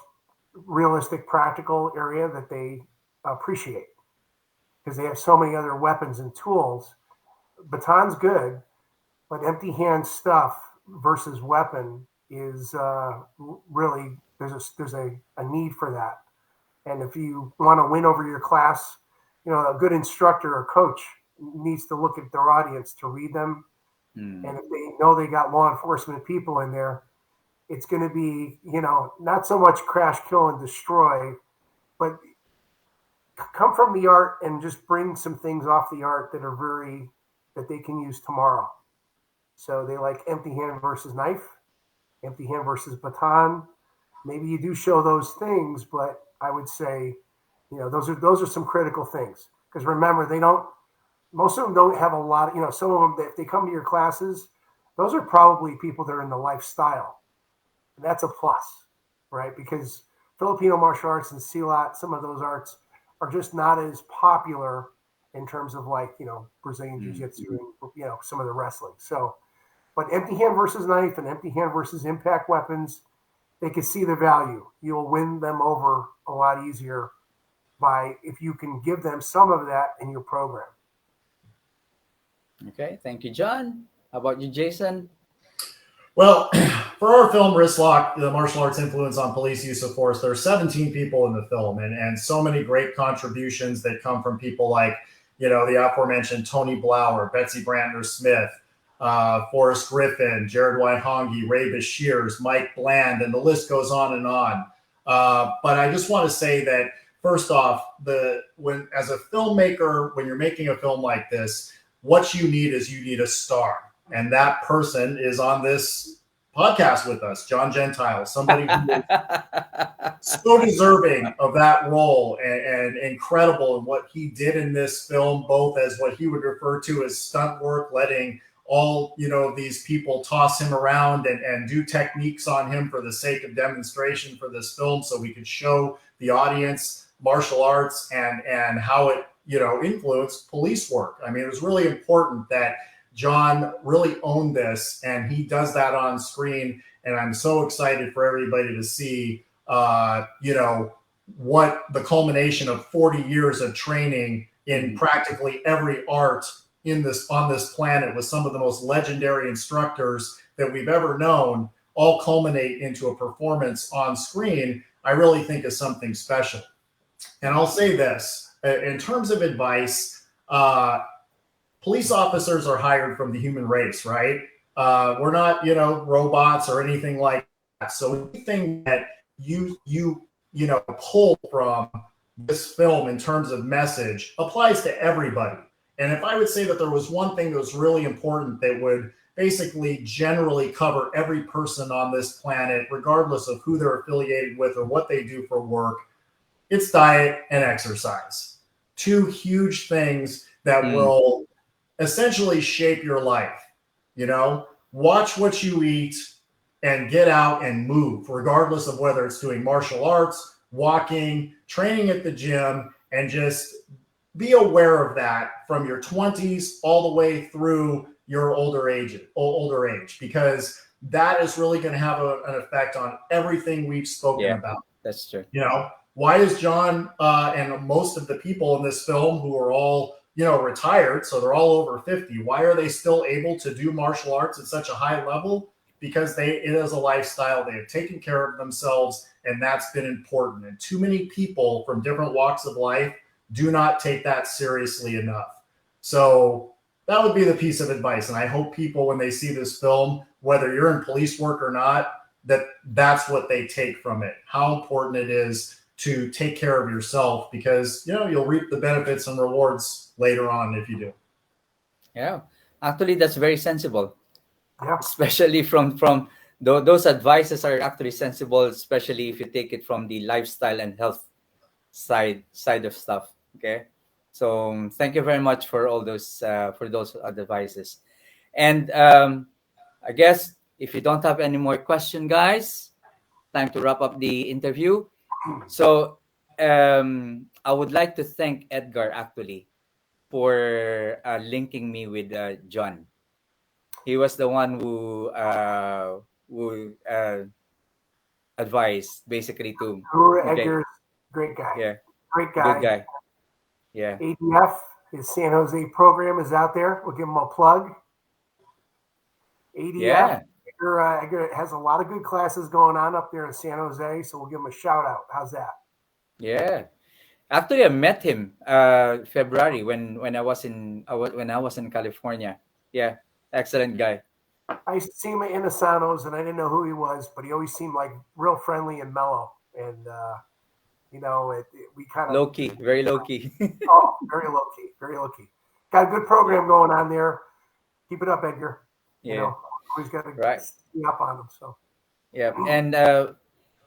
realistic, practical area that they appreciate because they have so many other weapons and tools. Baton's good, but empty hand stuff versus weapon is really there's a need for that. And if you want to win over your class, a good instructor or coach needs to look at their audience to read them. And if they know they got law enforcement people in there, it's going to be, not so much crash, kill, and destroy, but come from the art and just bring some things off the art that they can use tomorrow. So they like empty hand versus knife, empty hand versus baton. Maybe you do show those things, but I would say, those are some critical things. Because remember, most of them don't have a lot of, some of them, if they come to your classes, those are probably people that are in the lifestyle. And that's a plus, right? Because Filipino martial arts and silat, some of those arts are just not as popular in terms of Brazilian jiu-jitsu and, some of the wrestling. So, but empty hand versus knife and empty hand versus impact weapons, they can see the value. You'll win them over a lot easier if you can give them some of that in your program. Okay, thank you, John. How about you, Jason? Well, for our film Wristlock, the martial arts influence on police use of force, there are 17 people in the film, and so many great contributions that come from people like, the aforementioned Tony Blauer, Betsy Brantner Smith, Forrest Griffin, Jared Waihangi, Ray Bashirs, Mike Bland, and the list goes on and on. But I just want to say that first off, when as a filmmaker, when you're making a film like this, what you need is you need a star. And that person is on this podcast with us, John Gentile, somebody who is so deserving of that role and incredible in what he did in this film, both as what he would refer to as stunt work, letting all these people toss him around and do techniques on him for the sake of demonstration for this film, so we could show the audience martial arts and how it influenced police work. I mean, it was really important that John really owned this, and he does that on screen. And I'm so excited for everybody to see, what the culmination of 40 years of training in practically every art on this planet with some of the most legendary instructors that we've ever known all culminate into a performance on screen. I really think is something special. And I'll say this, in terms of advice, police officers are hired from the human race, right? We're not, robots or anything like that. So anything that you pull from this film in terms of message applies to everybody. And if I would say that there was one thing that was really important that would basically generally cover every person on this planet, regardless of who they're affiliated with or what they do for work, it's diet and exercise. Two huge things that will essentially shape your life. Watch what you eat and get out and move, regardless of whether it's doing martial arts, walking, training at the gym, and just be aware of that from your 20s all the way through your older age, because that is really going to have an effect on everything we've spoken about. That's true. Why is John and most of the people in this film, who are all retired, so they're all over 50, why are they still able to do martial arts at such a high level? Because it is a lifestyle. They have taken care of themselves, and that's been important. And too many people from different walks of life do not take that seriously enough. So that would be the piece of advice. And I hope people, when they see this film, whether you're in police work or not, that's what they take from it. How important it is to take care of yourself, because you'll reap the benefits and rewards later on if you do. Yeah, actually, that's very sensible. Yeah. Especially from those advices are actually sensible, especially if you take it from the lifestyle and health side of stuff. Okay, so thank you very much for all those advices. And I guess if you don't have any more question, guys, time to wrap up the interview. So I would like to thank Edgar actually for linking me with John. He was the one who advised basically to. Edgar's great guy. Yeah, great guy. Good guy. Yeah. ADF, his San Jose program is out there. We'll give him a plug. ADF. Edgar has a lot of good classes going on up there in San Jose, so we'll give him a shout out. How's that? Yeah. Actually, I met him February when I was in California. Yeah, excellent guy. I used to see him at Inasanos, and I didn't know who he was, but he always seemed like real friendly and mellow. And we kind of low key, very low key. Oh, very low key, very low key. Got a good program going on there. Keep it up, Edgar. Yeah, always got to be up on him. So yeah, and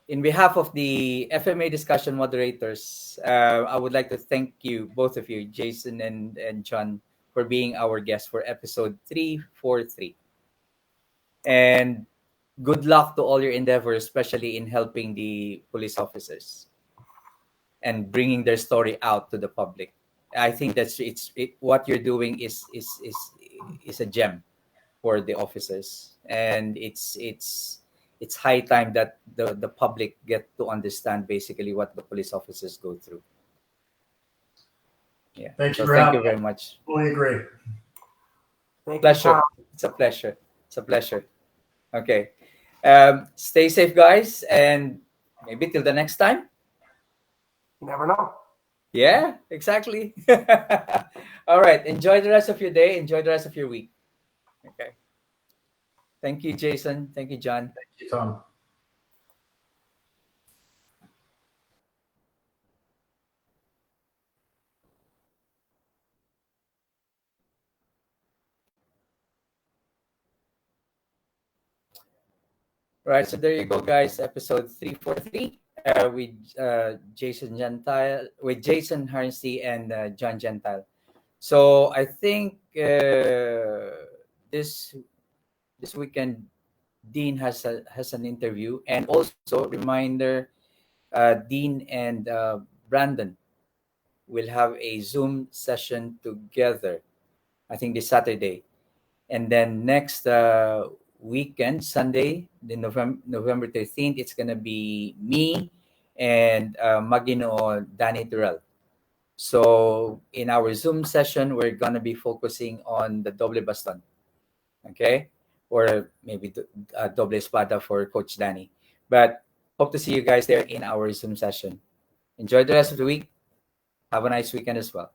in behalf of the FMA discussion moderators, I would like to thank you, both of you, Jason and John, for being our guest for episode 343. And good luck to all your endeavors, especially in helping the police officers and bringing their story out to the public. I think what you're doing is a gem for the officers, and it's high time that the public get to understand basically what the police officers go through. Yeah. Thank you very much. Fully agree. Thank pleasure. You, it's a pleasure. Okay. Stay safe, guys, and maybe till the next time. You never know. Yeah, exactly. All right. Enjoy the rest of your day. Enjoy the rest of your week. Okay. Thank you, Jason. Thank you, John. Thank you, Tom. Right. So there you go, guys. Episode 343 with Jason Gentile, with Jason Harnsey and John Gentile. So I think this this weekend Dean has an interview, and also reminder, Dean and Brandon will have a Zoom session together. I think this Saturday, and then next weekend, Sunday, the November 13th, it's gonna be me and Magino Danny Durrell. So in our Zoom session, we're gonna be focusing on the doble baston, okay, or maybe doble espada for Coach Danny. But hope to see you guys there in our Zoom session. Enjoy the rest of the week. Have a nice weekend as well.